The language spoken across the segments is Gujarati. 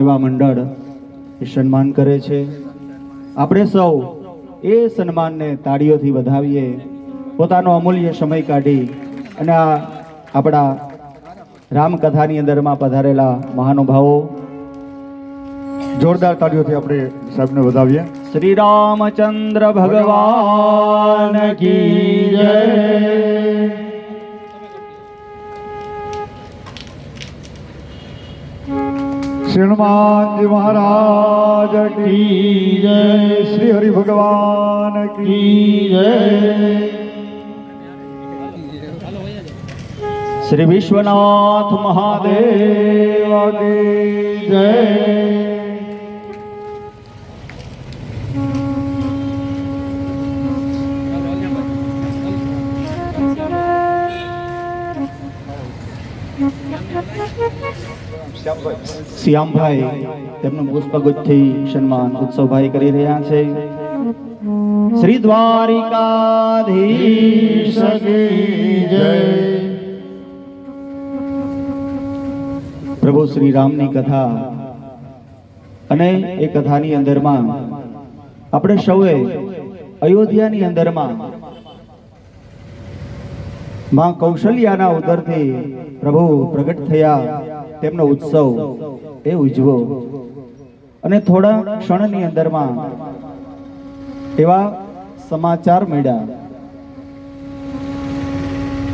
સેવા મંડળ સન્માન કરે છે। આપણે સૌ એ સન્માનને તાળીઓથી વધાવીએ। પોતાનો અમૂલ્ય સમય કાઢી અને આ આપણા રામકથાની અંદરમાં પધારેલા મહાનુભાવો જોરદાર તાળીઓથી આપણે સાહેબને વધાવીએ। શ્રી રામચંદ્ર ભગવાન કી જય। श्री हनुमान जी महाराज की जय। श्री हरि भगवान की जय। श्री विश्वनाथ महादेव की जय। શ્યામભાઈ તેમનું પુષ્પગુચ્છથી સન્માન ઉત્સવભાઈ કરી રહ્યા છે। શ્રી દ્વારિકાધીશ કી જય। પ્રભુ શ્રી રામની કથા અને એ કથાની અંદરમાં આપણે સૌએ અયોધ્યાની અંદરમાં માં કૌશલ્યાના ઉદરથી પ્રભુ પ્રગટ થયા તેમનો ઉત્સવ એ ઉજવો અને થોડા ક્ષણની અંદરમાં એવા સમાચાર મળ્યા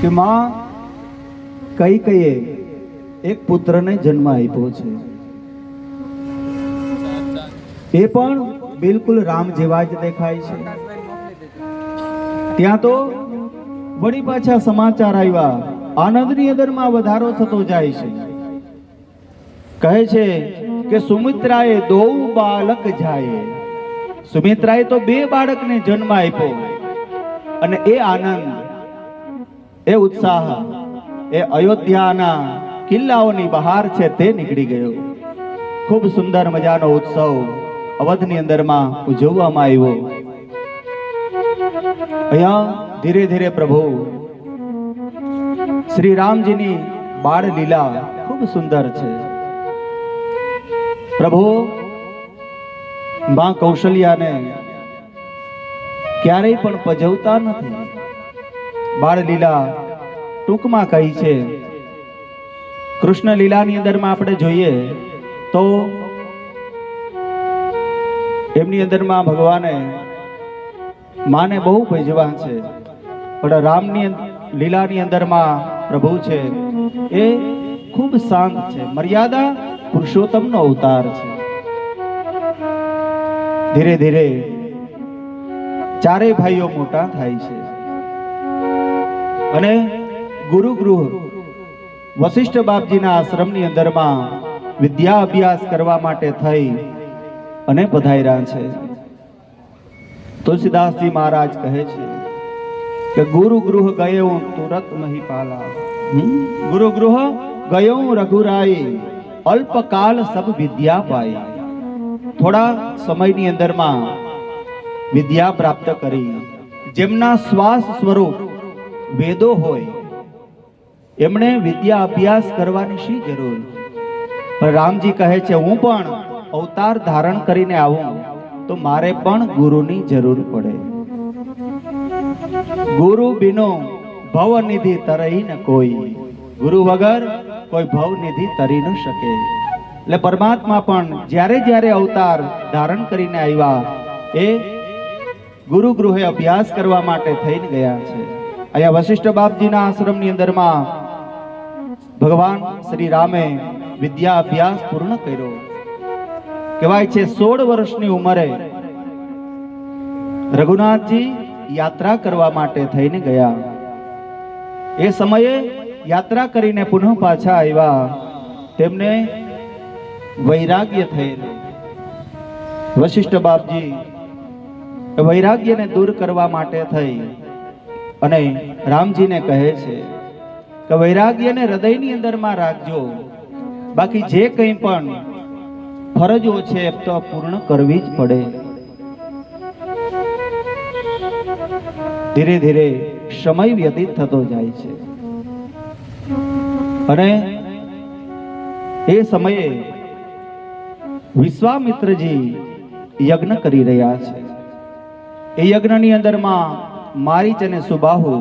કે માં કૈકેયીએ એક પુત્રને જન્મ આપ્યો છે। એ પણ બિલકુલ રામ જેવા જ દેખાય છે। ત્યાં તો વળી પાછા સમાચાર આવ્યા, આનંદની અંદરમાં વધારો થતો જાય છે। કહે છે કે સુમિત્રાએ દો બાળક જાય। સુમિત્રાએ તો બે બાળકને જન્મ આપ્યો અને એ આનંદ, એ ઉત્સાહ એ અયોધ્યાના કિલ્લાઓની બહાર છે તે નીકળી ગયો। ખૂબ સુંદર મજાનો ઉત્સવ અવધની અંદરમાં ઉજવવામાં આવ્યો। અહીંયા ધીરે ધીરે પ્રભુ શ્રી રામજીની બાળ લીલા ખૂબ સુંદર છે। પ્રભુ માં કૌશલ્યાને ક્યારેય પણ પજવતા નથી। બાળ લીલા ટૂંકમાં કહી છે। કૃષ્ણ લીલાની અંદરમાં આપણે જોઈએ તો એમની અંદરમાં ભગવાને માને બહુ ભજવા છે, પણ રામની લીલાની અંદરમાં પ્રભુ છે એ ખૂબ શાંત છે। મર્યાદા પુરુષોત્તમનો અવતાર છે। ધીરે ધીરે ચારેય ભાઈઓ મોટા થાય છે અને ગુરુગૃહ વશિષ્ઠ બાપજીના આશ્રમની અંદરમાં વિદ્યા અભ્યાસ કરવા માટે થઈ અને પધાર્યા છે। તુલસીદાસજી મહારાજ કહે છે કે ગુરુગૃહ ગયો તુરત મહીપાલા। ગુરુગૃહ ગયો રઘુરાઈ, અલ્પકાલ સબ વિદ્યા પાઈ। થોડા સમયની અંદરમાં વિદ્યા પ્રાપ્ત કરી। જેમના શ્વાસ સ્વરૂપ વેદો હોય એમણે વિદ્યા અભ્યાસ કરવાની શી જરૂર? પણ રામજી કહે છે હું પણ અવતાર ધારણ કરીને આવું તો મારે પણ ગુરુની જરૂર પડે। ગુરુ બિનો ભવ નિધિ તરઈ ન કોઈ। ગુરુ વગર કોઈ ભવ નિધિ તરી ન શકે। એટલે પરમાત્મા પણ જ્યારે જ્યારે અવતાર ધારણ કરીને આવ્યા એ ગુરુ ગૃહે અભ્યાસ કરવા માટે થઈને ગયા છે। અહીંયા વશિષ્ઠ બાપજીના આશ્રમની અંદરમાં ભગવાન શ્રી રામે વિદ્યા અભ્યાસ પૂર્ણ કર્યો। કહેવાય છે 16 વર્ષની ઉંમરે રઘુનાથજી યાત્રા કરવા માટે થઈને ગયા। એ સમયે યાત્રા કરીને પુનઃ પાછા આવ્યા, તેમને વૈરાગ્ય થયેલું। વશિષ્ઠ બાપજી વૈરાગ્યને દૂર કરવા માટે થઈ અને રામજીને કહે છે કે વૈરાગ્યને હૃદયની અંદરમાં રાખજો, બાકી જે કંઈ પણ ફરજો છે તો પૂર્ણ કરવી જ પડે। ધીરે ધીરે સમય વ્યતીત થતો જાય છે અને એ સમયે વિશ્વામિત્રજી યજ્ઞ કરી રહ્યા છે. એ યજ્ઞની અંદરમાં મારીચ અને સુબાહુ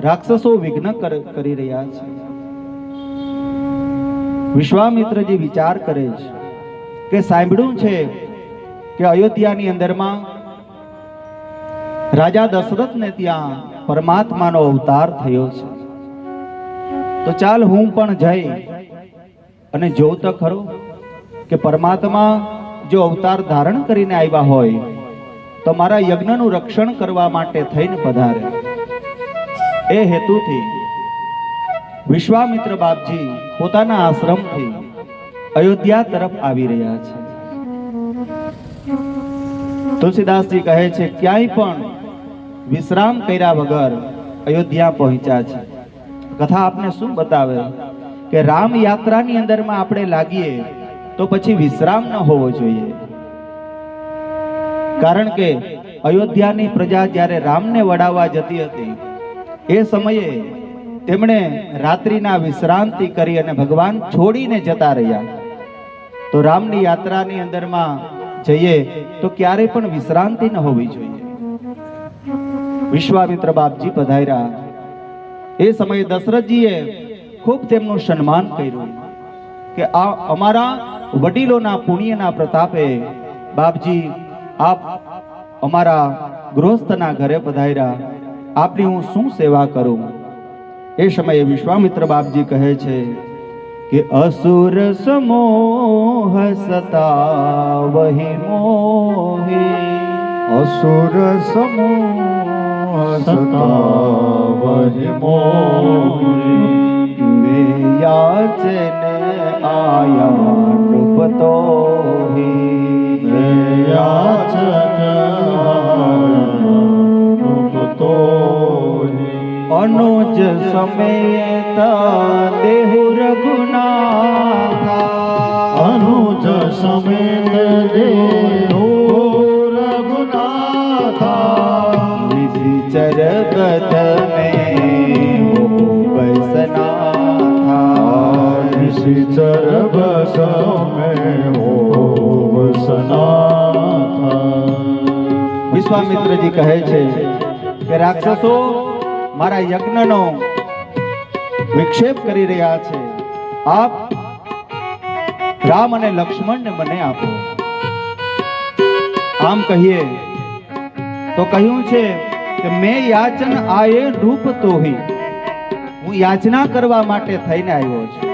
રાક્ષસો વિઘ્ન કરી રહ્યા છે. વિશ્વામિત્રજી વિચાર કરે છે કે સાંભળ્યું છે કે અયોધ્યાની અંદરમાં રાજા દશરથને ત્યાં પરમાત્માનો અવતાર થયો છે. તો ચાલ હું પણ જઈ અને જોઉં તો ખરો કે પરમાત્મા જો અવતાર ધારણ કરીને આવ્યા હોય તો મારા યજ્ઞનું રક્ષણ કરવા માટે થઈને પધારે. એ હેતુથી વિશ્વામિત્ર બાપજી પોતાના આશ્રમથી અયોધ્યા તરફ આવી રહ્યા છે. તુલસીદાસજી કહે છે ક્યાંય પણ વિશ્રામ કર્યા વગર અયોધ્યા પહોંચ્યા છે. કથા આપને શું બતાવે કે રામ યાત્રાની અંદરમાં આપણે લાગીએ તો પછી વિશ્રામ ન હોવો જોઈએ. કારણ કે અયોધ્યાની પ્રજા જ્યારે રામને વડાવવા જતી હતી એ સમયે તેમણે રાત્રિના વિશ્રાંતિ કરી અને ભગવાન છોડીને જતા રહ્યા. તો રામની યાત્રાની અંદરમાં જઈએ તો ક્યારે પણ વિશ્રાંતિ ન હોવી જોઈએ. વિશ્વામિત્ર બાપજી પધાર્યા. એ સમયે દશરથજીએ ખૂબ તેમનું સન્માન કર્યું કે આ અમારા વડીલોના પુણ્યના પ્રતાપે બાપજી આપ અમારા ગૃહસ્થના ઘરે પધાર્યા, આપની હું શું સેવા કરું. એ સમયે વિશ્વામિત્ર બાપજી કહે છે કે અસુર સમોહ સતાવહિ મોહે, असुर समूह सतावहि मोहि, મે યાચન આયા નૃપતોહિ, मे याचन नृपतोहि, અનુજ સમેત દેહુ રઘુનાથા, अनुज समेत देहो रघुनाथा, નિશિચર બધ મે બસનાથા, निशिचर बस में हो वसनाथा. વિશ્વામિત્રજી કહે છે કે રાક્ષસો મારા યજ્ઞનો વિક્ષેપ કરી રહ્યા છે, આપ રામ અને લક્ષ્મણને મને આપો. આમ કહીએ તો કહ્યું છે કે મેં યાચન આયે રૂપ તોહી, હું યાચના કરવા માટે થઈને આવ્યો છું.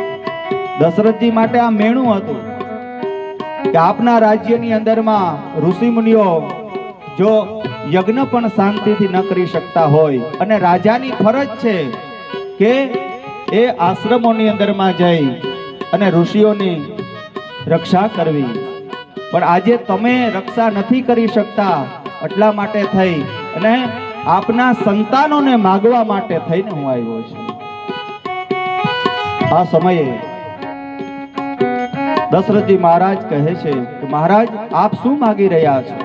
દશરથજી માટે આ મેણું હતું કે આપના રાજ્યની અંદરમાં ઋષિ મુનિઓ જો યજ્ઞ પણ શાંતિથી ન કરી શકતા હોય અને રાજાની ફરજ છે કે એ આશ્રમોની અંદરમાં જઈ અને ઋષિઓની રક્ષા કરવી, પણ આજે તમે રક્ષા નથી કરી શકતા એટલા માટે થઈ અને આપના સંતાનોને માગવા માટે થઈને હું આવ્યો છું. આ સમયે દશરથજી મહારાજ કહે છે કે મહારાજ આપ શું માગી રહ્યા છો?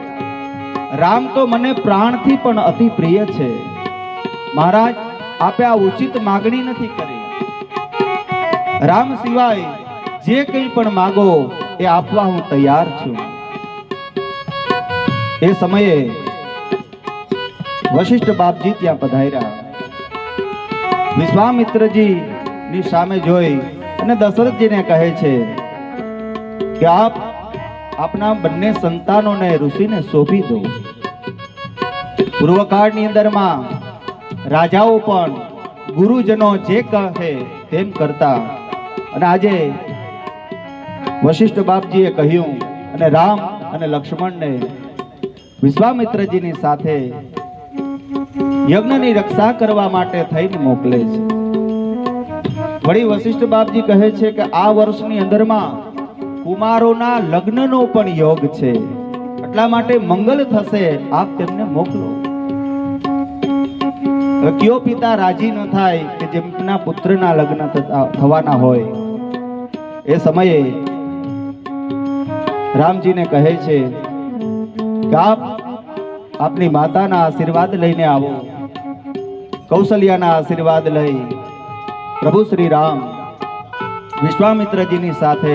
રામ તો મને પ્રાણથી પણ અતિ પ્રિય છે. મહારાજ આપે આ ઉચિત માગણી નથી કરી. રામ સિવાય જે કંઈ પણ માગો એ આપવા હું તૈયાર છું. એ સમયે વશિષ્ઠ બાપજી ત્યાં પધાર્યા. વિશ્વામિત્રજી ની સામે જોઈ અને દશરથજીને કહે છે કે આપ આપના બંને સંતાનોને ઋષિને સોંપી દો. પૂર્વકાળની અંદરમાં રાજાઓ પણ ગુરુજનો જે કહે તેમ કરતા, અને આજે વશિષ્ઠ બાપજીએ કહ્યું અને રામ અને લક્ષ્મણને વિશ્વામિત્રજીની સાથે યજ્ઞની રક્ષા કરવા માટે થઈને મોકલે છે. વળી વશિષ્ઠ બાપજી કહે છે કે આ વર્ષની અંદરમાં કુમારોના લગ્નનો પણ યોગ છે, એટલા માટે મંગલ થશે, આપ તેમને મોકલો. કયો પિતા રાજી ન થાય કે જેમના પુત્રના લગ્ન થવાના હોય. એ સમયે રામજીને કહે છે કે આપની માતાના આશીર્વાદ લઈને આવો. કૌશલ્યાના આશીર્વાદ લઈ પ્રભુ શ્રી રામ વિશ્વામિત્રજીની સાથે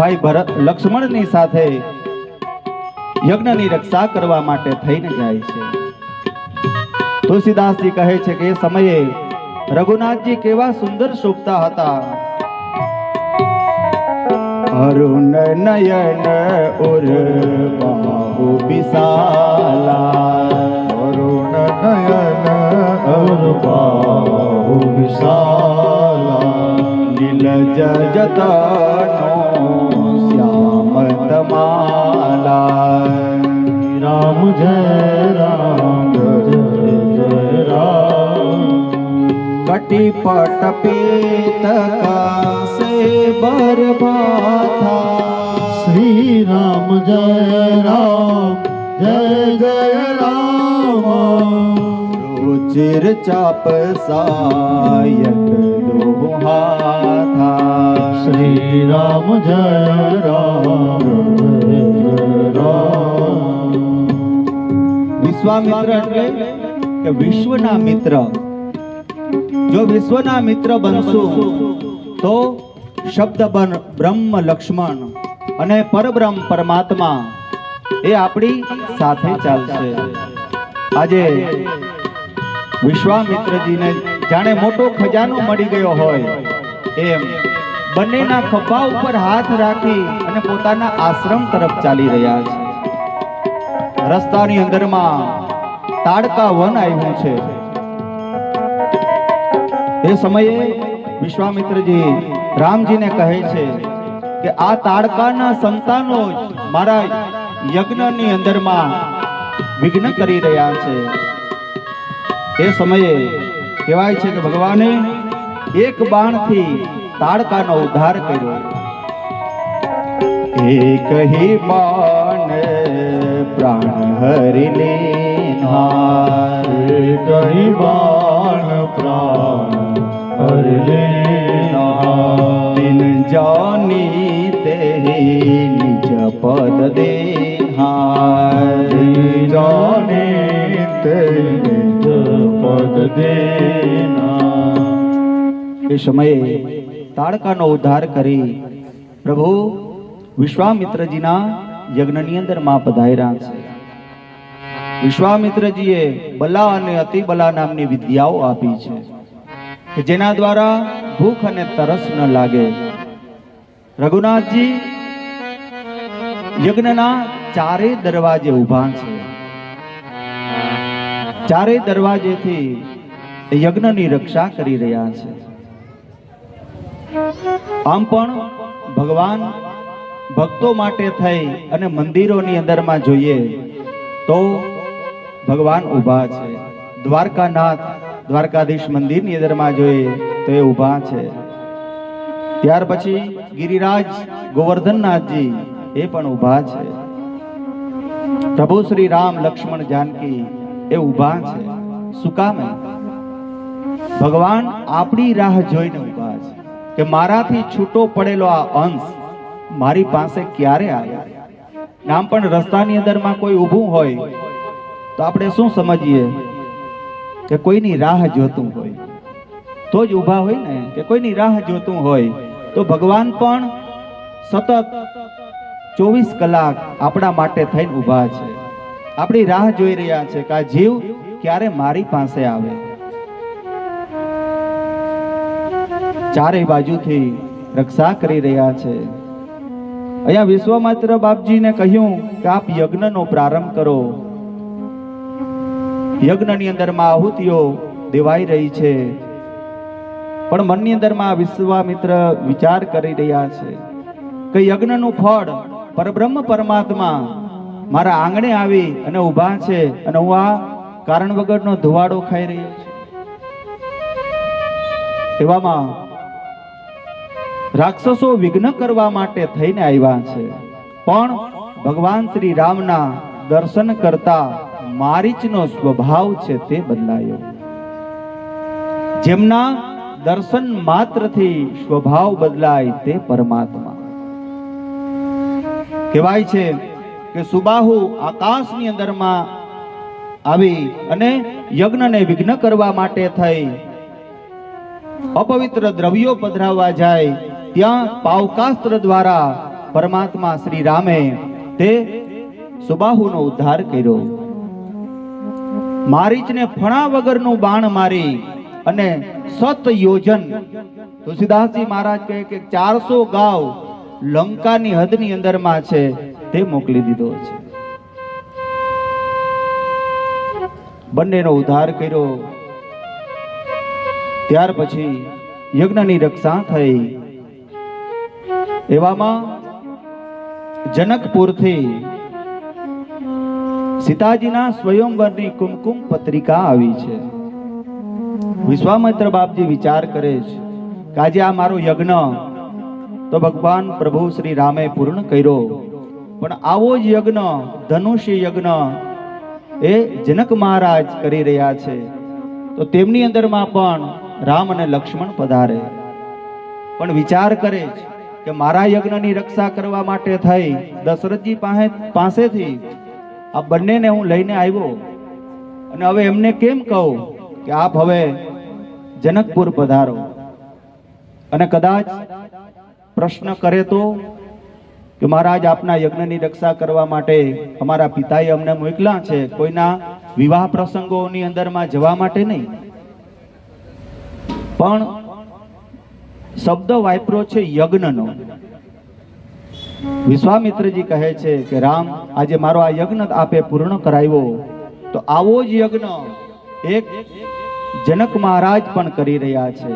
ભાઈ ભરત લક્ષ્મણની સાથે યજ્ઞની રક્ષા કરવા માટે થઈને જાય છે. તુલસીદાસજી કહે છે કે એ સમયે રઘુનાથજી કેવા સુંદર શોભતા હતા. અરુણ નયન ઉર બાહુ વિશાલા, અરુણ નયન અર બાહુ વિશાલા, નીલજ જતનો શ્યામ તમાલા. રામ જય રામ જય જય રામ, કટિપટ પીત કાસે બરભાથા. શ્રી રામ જય રામ જય જય રામ, રુચિર ચાપ સાયક દોહાથા. શ્રી રામ જય રામ જય જય રામ. વિશ્વામિત્ર એટલે કે વિશ્વના મિત્ર. જો વિશ્વના મિત્ર બનશું તો શબ્દ બ્રહ્મ લક્ષ્મણ અને પરબ્રહ્મ પરમાત્મા એ આપણી સાથે ચાલશે. આજે વિશ્વામિત્રજીને જાણે મોટો ખજાનો મળી ગયો હોય એમ બંનેના ખભા ઉપર હાથ રાખી અને પોતાના આશ્રમ તરફ ચાલી રહ્યા છે. રસ્તાની અંદરમાં તાડકા વન આવ્યું છે. એ સમયે વિશ્વામિત્રજી રામજીને કહે છે કે આ તાડકાના સંતાનો જ મારા યજ્ઞની અંદરમાં વિઘ્ન કરી રહ્યા છે. એ સમયે કહેવાય છે કે ભગવાને એક બાણથી તાડકાનો ઉદ્ધાર કર્યો. એક હી બાણ પ્રાણ હરી લેનાર, કઈ બાણ પ્રાણ હરિ લેનાર, દિન જાની તે નિજ પદ દેહાર. જાને તે નિજ પદ દેનાર. એ સમયે તાડકાનો ઉદ્ધાર કરી પ્રભુ વિશ્વામિત્રજીના યજ્ઞની અંદર માં પધાર્યા છે. વિશ્વામિત્રજીએ બલા અને અતિબલા નામની વિદ્યાઓ આપી છે કે જેના દ્વારા ભૂખ અને તરસ ન લાગે. રઘુનાથજી યજ્ઞના ચારે દરવાજે ઊભા છે. ચારે દરવાજેથી યજ્ઞની રક્ષા કરી રહ્યા છે. આમ પણ ભગવાન ભક્તો માટે થઈ અને મંદિરોની અંદરમાં જોઈએ તો ભગવાન ઊભા છે. દ્વારકાનાથ દ્વારકાધીશ મંદિરની અંદરમાં જોઈએ તો એ ઊભા છે. ત્યાર પછી ગિરિરાજ ગોવર્ધનનાથજી એ પણ ઊભા છે. પ્રભુ શ્રી રામ લક્ષ્મણ જાનકી એ ઊભા છે. શું કામે? ભગવાન આપણી રાહ જોઈને ઊભા છે કે મારાથી છૂટો પડેલો આ અંશ મારી પાસે ક્યારે આવ્યા. નામ પણ રસ્તાની અંદરમાં કોઈ ઊભું હોય તો આપણે શું સમજીએ કે કોઈની રાહ જોતું હોય તો જ ઊભા હોય ને, કે કોઈની રાહ જોતું હોય તો ભગવાન પણ સતત 24 કલાક આપણા માટે થઈને ઊભા છે. આપણી રાહ જોઈ રહ્યા છે કે આ જીવ ક્યારે મારી પાસે આવે. ચારે બાજુથી રક્ષા કરી રહ્યા છે. અહીંયા વિશ્વામિત્ર બાપજીને કહ્યું કે આપ યજ્ઞનો પ્રારંભ કરો. યજ્ઞની અંદરમાં આહુતિઓ દેવાઈ રહી છે, પણ મનની અંદરમાં વિશ્વામિત્ર વિચાર કરી રહ્યા છે કે યજ્ઞનું ફળ પરબ્રહ્મ પરમાત્મા મારા આંગણે આવી અને ઊભા છે અને હું આ કારણ વગરનો ધુવાડો ખાઈ રહ્યો છું. એવામાં રાક્ષસો વિઘ્ન કરવા માટે થઈને આવ્યા છે, પણ ભગવાન શ્રી રામના દર્શન કરતા મારીચનો સ્વભાવ છે તે બદલાયો. જેમના દર્શન માત્રથી સ્વભાવ બદલાય તે પરમાત્મા. કહેવાય છે કે સુબાહુ આકાશની અંદરમાં આવી અને યજ્ઞને વિઘ્ન કરવા માટે થઈ અપવિત્ર દ્રવ્યો પધરાવવા જાય ત્યાં પાવકાસ્ત્ર દ્વારા પરમાત્મા શ્રી રામે તે સુબાહુનો ઉદ્ધાર કર્યો. મારીચને ફણા વગરનું બાણ મારી અને 7 યોજન, તુલસીદાસજી મહારાજ કહે કે 400 ગાવ લંકાની હદની અંદરમાં છે તે મોકલી દીધો છે. બંનેનો ઉદ્ધાર કર્યો. ત્યાર પછી યજ્ઞની રક્ષા થઈ. એવામાં જનકપુરથી સીતાજીના સ્વયંવરની કુમકુમ પત્રિકા આવી છે. વિશ્વામિત્ર બાપજી વિચાર કરે છે કે આજે આ મારો યજ્ઞ તો ભગવાન પ્રભુ શ્રી રામે પૂર્ણ કર્યો, પણ આવો જ યજ્ઞ, ધનુષ્ય યજ્ઞ એ જનક મહારાજ કરી રહ્યા છે, તો તેમની અંદરમાં પણ રામ અને લક્ષ્મણ પધારે. પણ વિચાર કરે છે કે મારા યજ્ઞની રક્ષા કરવા માટે થઈ દશરથજી પાસેથી આ બંનેને હું લઈને આવ્યો, અને હવે એમને કેમ કહું કે આપ હવે જનકપુર પધારો, અને કદાચ પ્રશ્ન કરે તો કે મહારાજ આપના યજ્ઞની રક્ષા કરવા માટે અમારા પિતાએ અમને મોકલા છે, કોઈના વિવાહ પ્રસંગોની અંદરમાં જવા માટે નહીં. પણ શબ્દ વાપરો છે યજ્ઞનો. વિશ્વામિત્રજી કહે છે કે રામ, આજે મારો આ યજ્ઞ આપે પૂર્ણ કરાવ્યો, તો આવો જ યજ્ઞ એક જનક મહારાજ પણ કરી રહ્યા છે,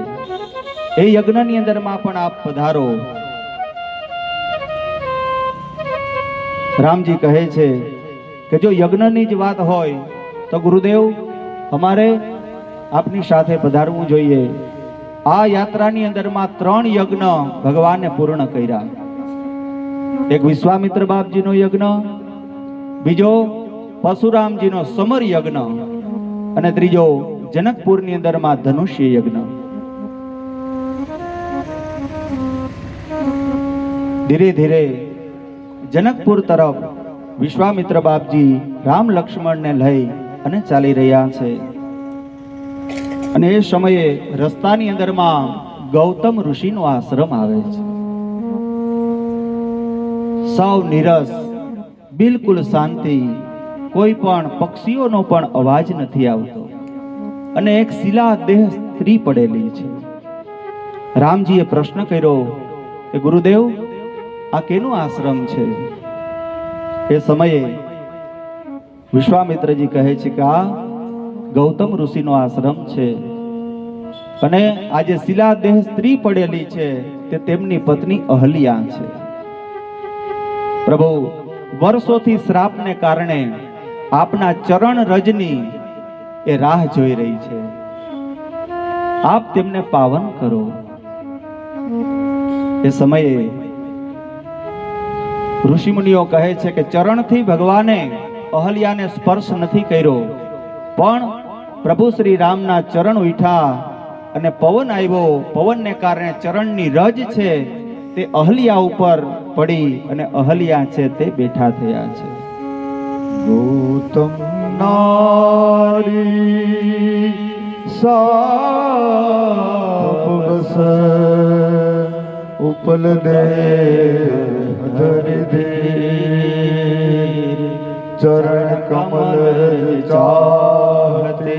એ યજ્ઞની અંદરમાં પણ આપ પધારો. રામજી કહે છે કે જો યજ્ઞની જ વાત હોય તો ગુરુદેવ અમારે આપની સાથે પધારવું જોઈએ. આ યાત્રાની અંદરમાં 3 યજ્ઞ ભગવાને પૂર્ણ કર્યા. એક વિશ્વામિત્ર બાપજીનો યજ્ઞ, બીજો પરશુરામજીનો સમર યજ્ઞ, અને ત્રીજો જનકપુરની અંદરમાં ધનુષ્ય યજ્ઞ. ધીરે ધીરે જનકપુર તરફ વિશ્વામિત્ર બાપજી રામ લક્ષ્મણને લઈ અને ચાલી રહ્યા છે. અને એ સમયે રસ્તાની અંદરમાં ગૌતમ ઋષિનો આશ્રમ આવે છે. સાવ નિરસ, બિલકુલ શાંતિ, કોઈ પણ પક્ષીઓનો પણ અવાજ નથી આવતો, અને એક શિલા દેહ સ્ત્રી પડેલી છે. રામજીએ પ્રશ્ન કર્યો કે ગુરુદેવ, આ કેનો આશ્રમ છે? એ સમયે વિશ્વામિત્રજી કહે છે કે આ ગૌતમ ઋષિનો આશ્રમ છે, અને આ જે શિલા દેહ સ્ત્રી પડેલી છે તે તેમની પત્ની અહલ્યા છે. પ્રભુ, વર્ષોથી શ્રાપને કારણે આપના ચરણ રજની એ રાહ જોઈ રહી છે, આપ તેમને પાવન કરો. એ સમયે ઋષિમુનિઓ કહે છે કે ચરણથી ભગવાને અહલ્યાને સ્પર્શ નથી કર્યો, પણ પ્રભુ શ્રી રામના ચરણ ઉઠ્યા અને પવન આવ્યો. પવનને કારણે ચરણની રજ છે તે અહલ્યા ઉપર પડી, અને અહલ્યા છે તે બેઠા થયા છે. ગૌતમ નારી સાપસ ઉપલ દે ધરી દે ચરણ કમલ ચાહતે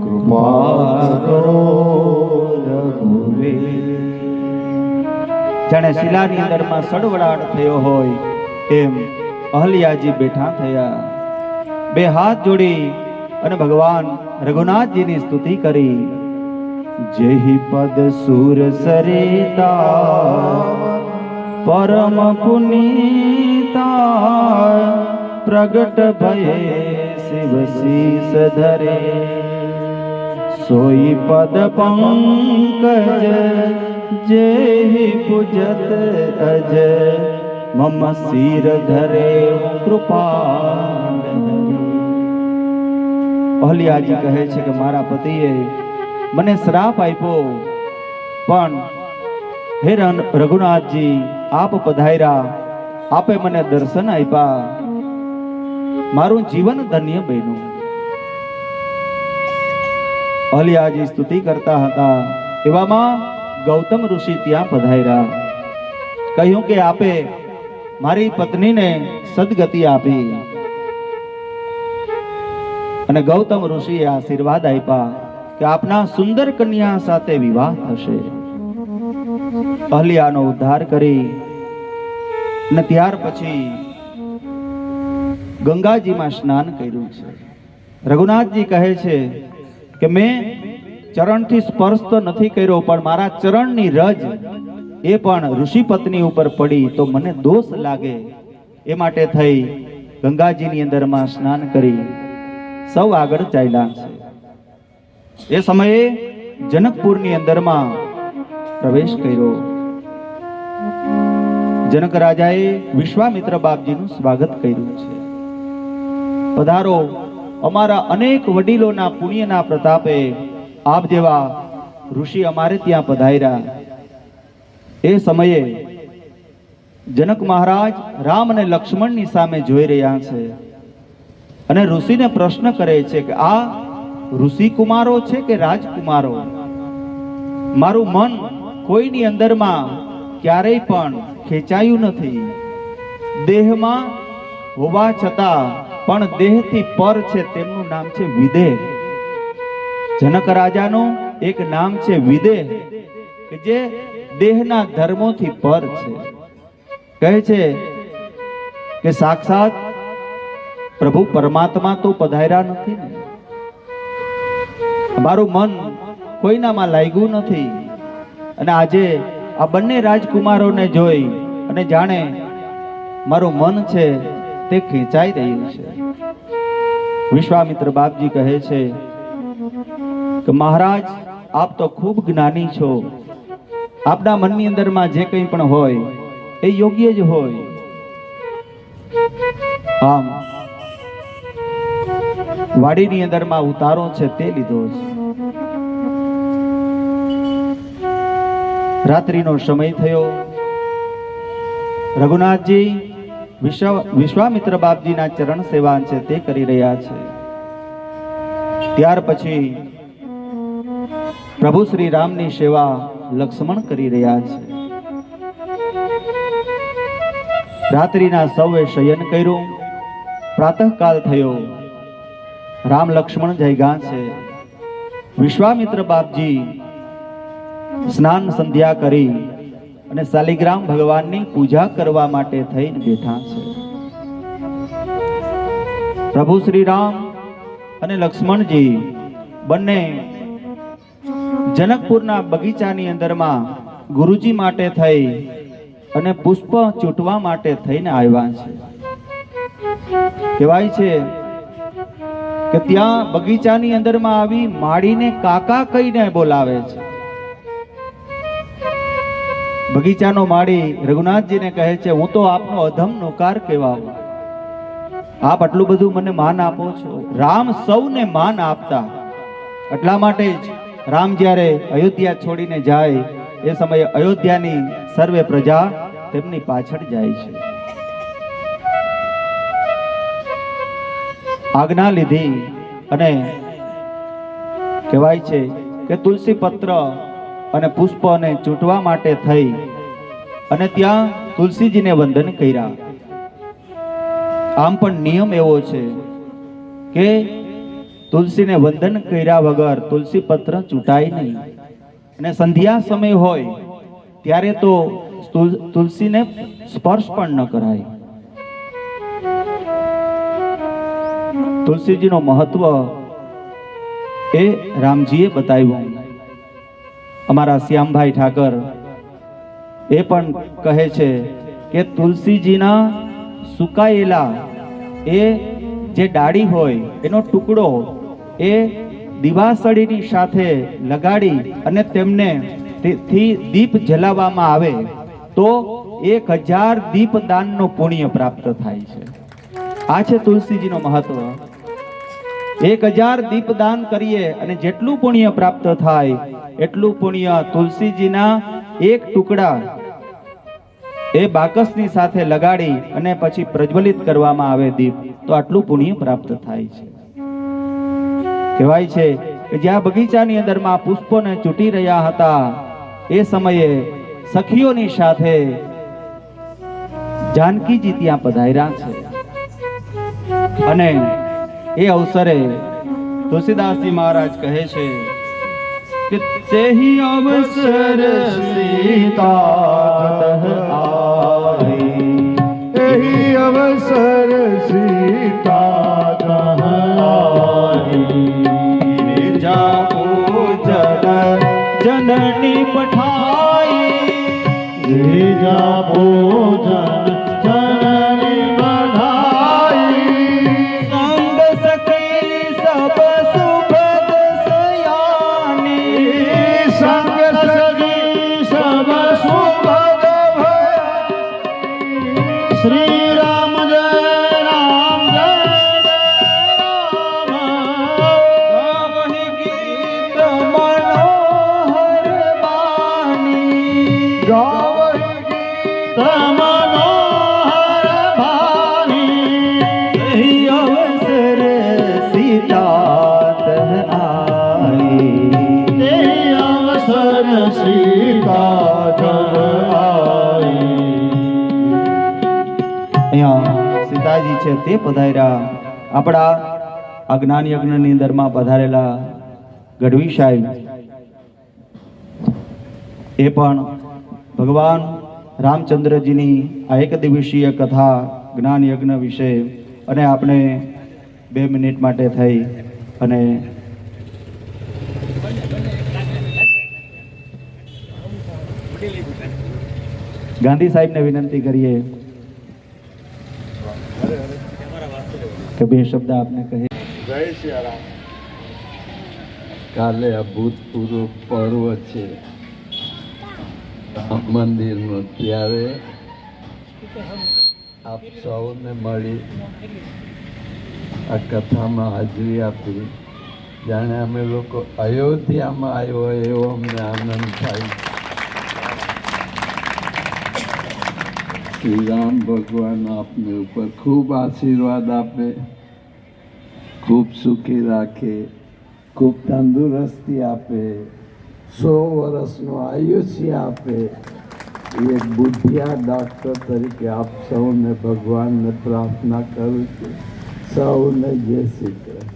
કૃપા કરો રઘુવીર. જાણે શિલાની અંદરમાં સડવડાટ થયો હોય એમ અહલ્યાજી બેઠા થયા. 2 હાથ જોડી અને ભગવાન રઘુનાથજીની સ્તુતિ કરી. જેહી પદ સુર સરિતા પરમ પુનીતા પ્રગટ ભયે શિવ શીસ ધરે. સોઈ પદ પંકજ જેહી પૂજત અજ મમ શિર ધરે કૃપા. અહલ્યાજી કહે છે કે મારા પતિએ મને શ્રાપ આપ્યો, પણ હે રઘુનાથજી, આપ પધાર્યા, આપે મને દર્શન આપ્યા, મારું જીવન ધન્ય બન્યું. અહલ્યાજી સ્તુતિ કરતા હતા, એવામાં ગૌતમ ઋષિ ત્યાં પધાર્યા. કહ્યું કે આપે મારી પત્નીને સદગતિ આપી અને ગૌતમ ઋષિએ આશીર્વાદ આપ્યા કે આપના સુંદર કન્યા સાથે વિવાહ થશે. અહલ્યાનો ઉદ્ધાર કરી અને ત્યાર પછી ગંગાજીમાં સ્નાન કર્યું છે. રઘુનાથજી કહે છે કે મેં ચરણથી સ્પર્શ તો નથી કર્યો, પણ મારા ચરણની રજ એ પણ ઋષિ પત્ની ઉપર પડી તો મને દોષ લાગે, એ માટે થઈ ગંગાજીની અંદરમાં સ્નાન કરી સૌ આગળ ચાલ્યા છે. એ સમયે જનકપુરની અંદરમાં પ્રવેશ કર્યો. જનક રાજાએ વિશ્વામિત્ર બાપજીનું સ્વાગત કર્યું છે. પધારો, અમારા અનેક વડીલોના પુણ્યના પ્રતાપે આપ જેવા ઋષિ અમારે ત્યાં પધાર્યા. એ સમયે જનક મહારાજ રામ અને લક્ષ્મણની સામે જોઈ રહ્યા છે અને ઋષિને પ્રશ્ન કરે છે કે આ ઋષિ કુમારો છે કે રાજકુમારો? મારું મન કોઈની અંદરમાં ક્યારેય પણ ખેંચાયું નથી. દેહમાં હોવા છતાં પણ દેહથી પર છે, તેમનું નામ છે વિદેહ. જનક રાજાનું એક નામ છે વિદેહ, કે જે દેહના ધર્મોથી પર છે. કહે છે કે સાક્ષાત પ્રભુ પરમાત્મા તો પધાર્યા નથી ને, મારું મન કોઈનામાં લાગ્યું નથી. અને આજે આ બંને રાજકુમારોને જોઈ અને જાણે મારું મન છે તે ખેંચાઈ રહ્યું છે. વિશ્વામિત્ર બાપજી કહે છે કે મહારાજ, આપ તો ખૂબ જ્ઞાની છો. આપના મનની અંદરમાં જે કંઈ પણ હોય એ યોગ્ય જ હોય. આમ વાડીની અંદરમાં ઉતારો છે તે લીધો છે. રાત્રિનો સમય થયો. રઘુનાથજી વિશ્વામિત્ર બાપજીના ચરણ સેવા છે તે કરી રહ્યા છે. ત્યાર પછી પ્રભુ શ્રી રામની સેવા લક્ષ્મણ કરી રહ્યા છે. રાત્રિના સૌએ શયન કર્યું. પ્રાતઃકાલ થયો. રામ લક્ષ્મણ જાગ્યા છે. વિશ્વામિત્ર બાપજી સ્નાન સંધ્યા કરી અને શાલિગ્રામ ભગવાનની પૂજા કરવા માટે થઈને બેઠા છે. પ્રભુ શ્રી રામ અને લક્ષ્મણજી બંને જનકપુરના બગીચાની અંદરમાં ગુરુજી માટે થઈ અને પુષ્પ ચૂંટવા માટે થઈને આવ્યા છે. કહેવાય છે કે ત્યાં બગીચાની અંદરમાં આવી માળીને કાકા કહીને બોલાવે છે. બગીચાનો માળી રઘુનાથજીને કહે છે, હું તો આપનો અધમ નોકાર કહેવાઉં, આપ આટલું બધું મને માન આપો છો. રામ સૌને માન આપતા, એટલા માટે જ રામ જ્યારે અયોધ્યા છોડીને જાય એ સમયે અયોધ્યાની સર્વે પ્રજા તેમની પાછળ જાય છે. આજ્ઞા લીધી અને કહેવાય છે કે તુલસી પત્ર અને પુષ્પને ચૂંટવા માટે થઈ અને ત્યાં તુલસીજીને વંદન કર્યા. આમ પણ નિયમ એવો છે કે તુલસીને વંદન કર્યા વગર તુલસી પત્ર ચૂંટાય નહીં. અને સંધ્યા સમય હોય ત્યારે તો તુલસીને સ્પર્શ પણ ન કરાય. તુલસીજીનો મહત્વ એ રામજીએ બતાવ્યું. અમારા શ્યામભાઈ ઠાકર એ પણ કહે છે કે તુલસીજીના સુકાયેલા એ જે ડાળી હોય એનો ટુકડો એ દિવાસળીની સાથે લગાડી અને તેમને થી દીપ જલાવવામાં આવે તો 1000 દીપદાનનો પુણ્ય પ્રાપ્ત થાય છે. આ છે તુલસીજીનો મહત્વ. 1000 દીપદાન કરીએ અને જેટલું પુણ્ય પ્રાપ્ત થાય એટલું પુણ્ય તુલસીજીના એક ટુકડા એ બાકસની સાથે લગાડી અને પછી પ્રજ્વલિત કરવામાં આવે દીપ, તો આટલું પુણ્ય પ્રાપ્ત થાય છે. કહેવાય છે કે જ્યાં બગીચાની અંદરમાં પુષ્પોને ચૂંટી રહ્યા હતા એ સમયે સખીઓની સાથે જાનકીજી ત્યાં પધાર્યા છે અને એ અવસરે તુલસીદાસજી મહારાજ કહે છે કે તેહી અવસર સીતા આવી, એહી અવસર સીતા આવી, જા પૂજન જનની પઠાઈ, જા પૂજન જનની બધાઈ, સંગ સખી સબ સુભદ સયાની, સંગ સગી સબ સુભદ ભય, શ્રી રામ જય રામ જય રામ, ગાવહી ગીત મનોહર બાની, ગાવહી ગીત મનોહર ભાની, એહી અવસર સીતા તહ આઈ, તે અવસર સીતા જન આઈ. અહીંયા સીતાજી છે તે પધાર્યા. આપણા આ જ્ઞાન યજ્ઞની અંદરમાં પધારેલા ગઢવી સાહેબ એ પણ ભગવાન રામચંદ્રજીની આ એક દિવસીય કથા જ્ઞાન યજ્ઞ વિશે અને આપણે 2 મિનિટ માટે થઈ અને ગાંધી સાહેબને વિનંતી કરીએ કે 2 શબ્દ આપને કહે. જય સિયારામ. કાલે અભૂતપૂર્વ પર્વ છે રામ મંદિરનું, ત્યારે આપ સૌને મળી આ કથામાં હાજરી આપી. જાણે અમે લોકો અયોધ્યામાં આવ્યો હોય એવો અમને આનંદ થાય. શ્રી રામ ભગવાન આપને ઉપર ખૂબ આશીર્વાદ આપે, ખૂબ સુખી રાખે, ખૂબ તંદુરસ્તી આપે, 100 વર્ષનું આયુષ્ય આપે. એક બુદ્ધિયા ડૉક્ટર તરીકે આપ સૌને ભગવાનને પ્રાર્થના કરું છું. સૌને જય શ્રી કૃષ્ણ.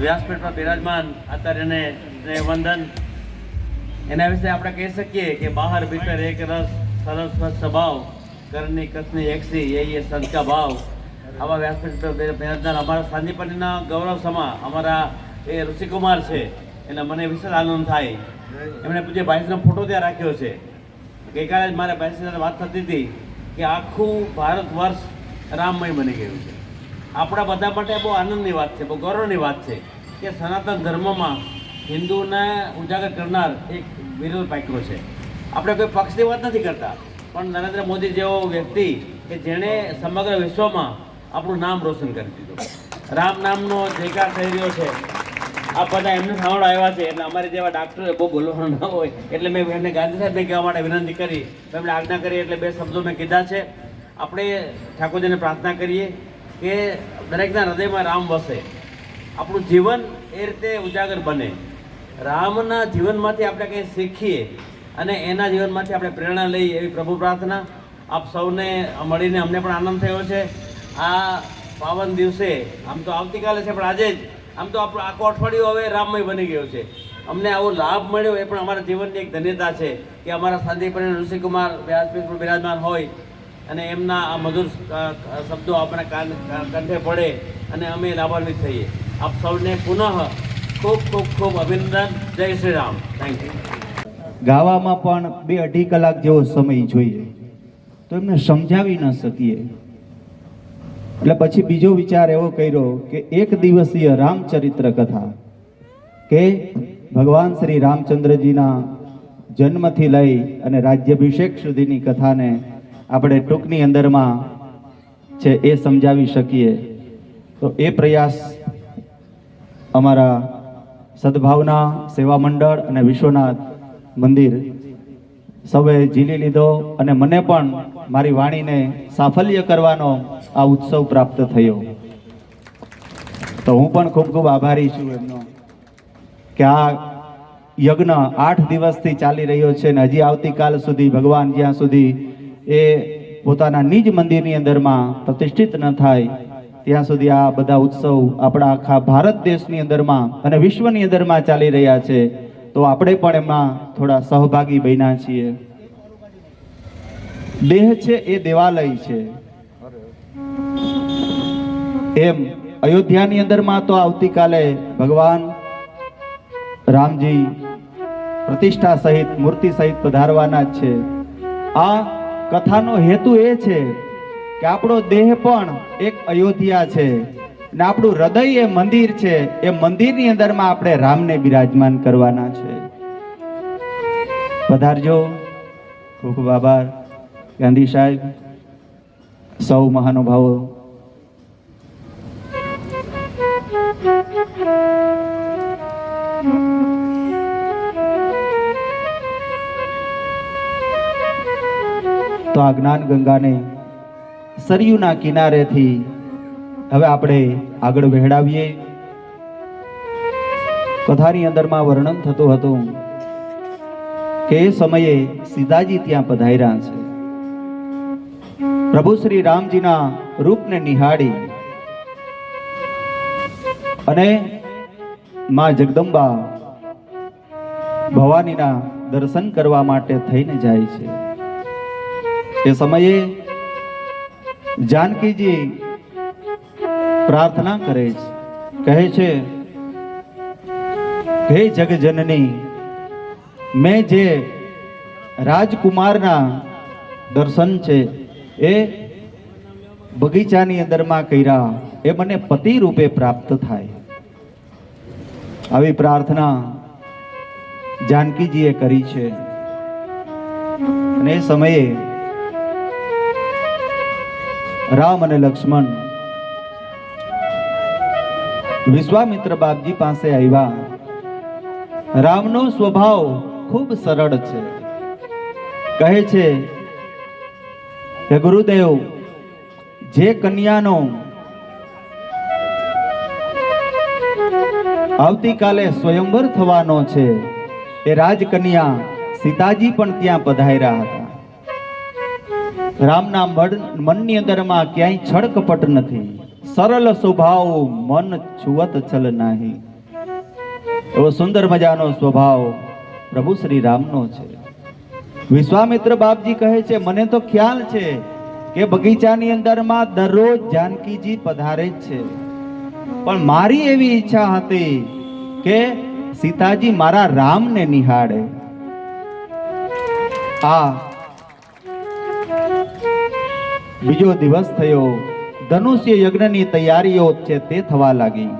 વ્યાસપીઠમાં બિરાજમાન આચાર્યને સ્નેહવંદન. એના વિશે આપણે કહી શકીએ કે બહાર ભીતર એક રસ, સરસ સ્વભાવ, કરની કથની એકસી એ સંસ્કા ભાવ. આવા વ્યાસપીઠ પર બિરાજમાન અમારા સાંદીપનીના ગૌરવ સમા અમારા એ ઋષિકુમાર છે, એટલે મને વિશેષ આનંદ થાય. એમણે પૂછે ભાઈનો ફોટો ત્યાં રાખ્યો છે. ગઈકાલે જ મારે ભાઈ સાથે વાત થતી હતી કે આખું ભારત વર્ષ રામમય બની ગયું છે. આપણા બધા માટે બહુ આનંદની વાત છે, બહુ ગૌરવની વાત છે કે સનાતન ધર્મમાં હિન્દુને ઉજાગર કરનાર એક વિરલ પાક્યો છે. આપણે કોઈ પક્ષની વાત નથી કરતા, પણ નરેન્દ્ર મોદી જેવો વ્યક્તિ કે જેણે સમગ્ર વિશ્વમાં આપણું નામ રોશન કરી દીધું. રામ નામનો જયકાર થઈ રહ્યો છે. આ બધા એમને સાંભળવા આવ્યા છે, એટલે અમારે જેવા ડાક્ટરે બહુ બોલવાનું ન હોય એટલે મેં એમને ગાંધી સાહેબને કહેવા માટે વિનંતી કરી, એમણે આજ્ઞા કરી એટલે 2 શબ્દો મેં કીધા છે. આપણે ઠાકોરજીને પ્રાર્થના કરીએ કે દરેકના હૃદયમાં રામ વસે, આપણું જીવન એ રીતે ઉજાગર બને. રામના જીવનમાંથી આપણે કંઈ શીખીએ અને એના જીવનમાંથી આપણે પ્રેરણા લઈએ એવી પ્રભુ પ્રાર્થના. આપ સૌને મળીને અમને પણ આનંદ થયો છે. આ પાવન દિવસે આમ તો આવતીકાલે છે, પણ આજે જ આમ તો આપણું આખું અઠવાડિયું હવે રામમય બની ગયું છે. અમને આવો લાભ મળ્યો એ પણ અમારા જીવનની એક ધન્યતા છે કે અમારા સાંદીપની ઋષિકુમાર વ્યાસપીઠ પર બિરાજમાન હોય અને એમના આ મધુર શબ્દો આપણા કંઠે પડે અને અમે લાભાન્વિત થઈએ. આપ સૌને પુનઃ ખૂબ ખૂબ ખૂબ અભિનંદન. જય શ્રી રામ. Thank you. ગાવામાં પણ 2-2.5 કલાક જેવો સમય જોઈએ, તો એમને સમજાવી ન શકીએ. એટલે પછી બીજો વિચાર એવો કર્યો કે 1 દિવસીય રામચરિત્ર કથા, કે ભગવાન શ્રી રામચંદ્રજીના જન્મથી લઈ અને રાજ્યાભિષેક સુધીની કથાને આપણે ટૂંકની અંદરમાં છે એ સમજાવી શકીએ. તો એ પ્રયાસ અમારા સદભાવના સેવા મંડળ અને વિશ્વનાથ મંદિર સૌએ ઝીલી લીધો અને મને પણ મારી વાણીને સાફલ્ય કરવાનો આ ઉત્સવ પ્રાપ્ત થયો. તો હું પણ ખૂબ ખૂબ આભારી છું એમનો કે આ યજ્ઞ 8 દિવસથી ચાલી રહ્યો છે અને હજી આવતીકાલ સુધી ભગવાન જ્યાં સુધી એ પોતાના નિજ મંદિરની અંદરમાં પ્રતિષ્ઠિત ન થાય ત્યાં સુધી આ બધા ઉત્સવ આપણા આખા ભારત દેશની અંદરમાં અને વિશ્વની અંદરમાં ચાલી રહ્યા છે. તો આપણે પણ એમાં થોડા સહભાગી બન્યા છીએ. દેહ છે એ દેવાલય છે. એમ અયોધ્યાની અંદરમાં તો આવતીકાલે ભગવાન રામજી પ્રતિષ્ઠા સહિત મૂર્તિ સહિત પધારવાના જ છે. આ કથાનો હેતુ એ છે કે આપણો દેહ પણ એક અયોધ્યા છે ને આપણું હૃદય એ મંદિર છે. એ મંદિરની અંદરમાં આપણે રામને બિરાજમાન કરવાના છે. પધારજો. ખૂબ ખૂબ આભાર ગાંધી સાહેબ, સૌ મહાનુભાવો. તો આ જ્ઞાન ગંગાને સરયુના કિનારેથી હવે આપણે આગળ વહેડાવીએ. કથાની અંદરમાં વર્ણન થતું હતું કે એ સમયે સીતાજી ત્યાં પધાર્યા છે. પ્રભુ શ્રી રામજીના રૂપને નિહાળી અને માં જગદંબા ભવાનીના દર્શન કરવા માટે થઈને જાય છે. એ સમયે જાનકીજી પ્રાર્થના કરે છે, કહે છે, હે જગજનની, મેં જે રાજકુમારના દર્શન છે એ બગીચાની અંદરમાં કર્યા એ મને પતિ રૂપે પ્રાપ્ત થાય. આવી પ્રાર્થના જાનકીજીએ કરી છે. અને એ સમયે રામ અને લક્ષ્મણ વિશ્વામિત્ર બાપજી પાસે આવ્યા. રામનો સ્વભાવ ખૂબ સરળ છે. કહે છે કે ગુરુદેવ, જે કન્યાનો આવતીકાલે સ્વયંવર થવાનો છે એ રાજકન્યા સીતાજી પણ ત્યાં પધાર્યા હતા. રામના મનની અંદરમાં ક્યાંય છળ કપટ નથી. સરળ સ્વભાવ, મન છુવત છલ નહીં. એવો સુંદર મજાનો સ્વભાવ પ્રભુ શ્રી રામનો છે. વિશ્વામિત્ર બાપજી કહે છે, મને તો ખ્યાલ છે કે બગીચાની અંદરમાં દરરોજ જાનકીજી પધારે જ છે, પણ મારી એવી ઈચ્છા હતી કે સીતાજી મારા રામને નિહાળે. આ બીજો દિવસ થયો. ધનુષ્ય યજ્ઞની તૈયારીઓ છે તે થવા લાગી.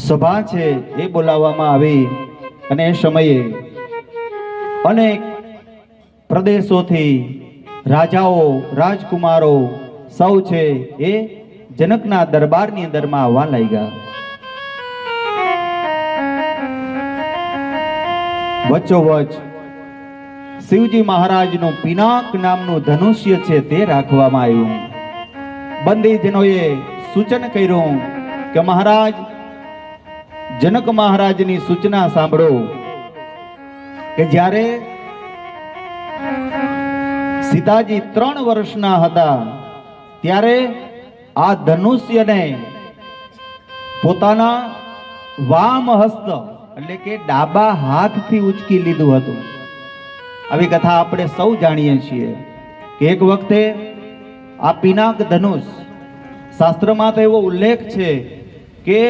સભા છે એ બોલાવવામાં આવી અને એ સમયે અનેક પ્રદેશોથી રાજાઓ, રાજકુમારો સૌ છે એ જનકના દરબારની અંદરમાં આવવા લાગ્યા. વચ્ચોવચ શિવજી મહારાજનું પિનાક નામનું ધનુષ્ય છે તે રાખવામાં આવ્યું. બંદીજનોએ સૂચન કર્યું કે મહારાજ, જનક મહારાજની સૂચના સાંભળો કે જ્યારે સીતાજી 3 વર્ષના હતા ત્યારે આ ધનુષ્યને પોતાના વામ હસ્ત એટલે કે ડાબા હાથથી ઉચકી લીધું હતું. આવી કથા આપણે સૌ જાણીએ છીએ કે એક વખતે આ પિનાક ધનુષ, શાસ્ત્રમાં તો એવો ઉલ્લેખ છે કે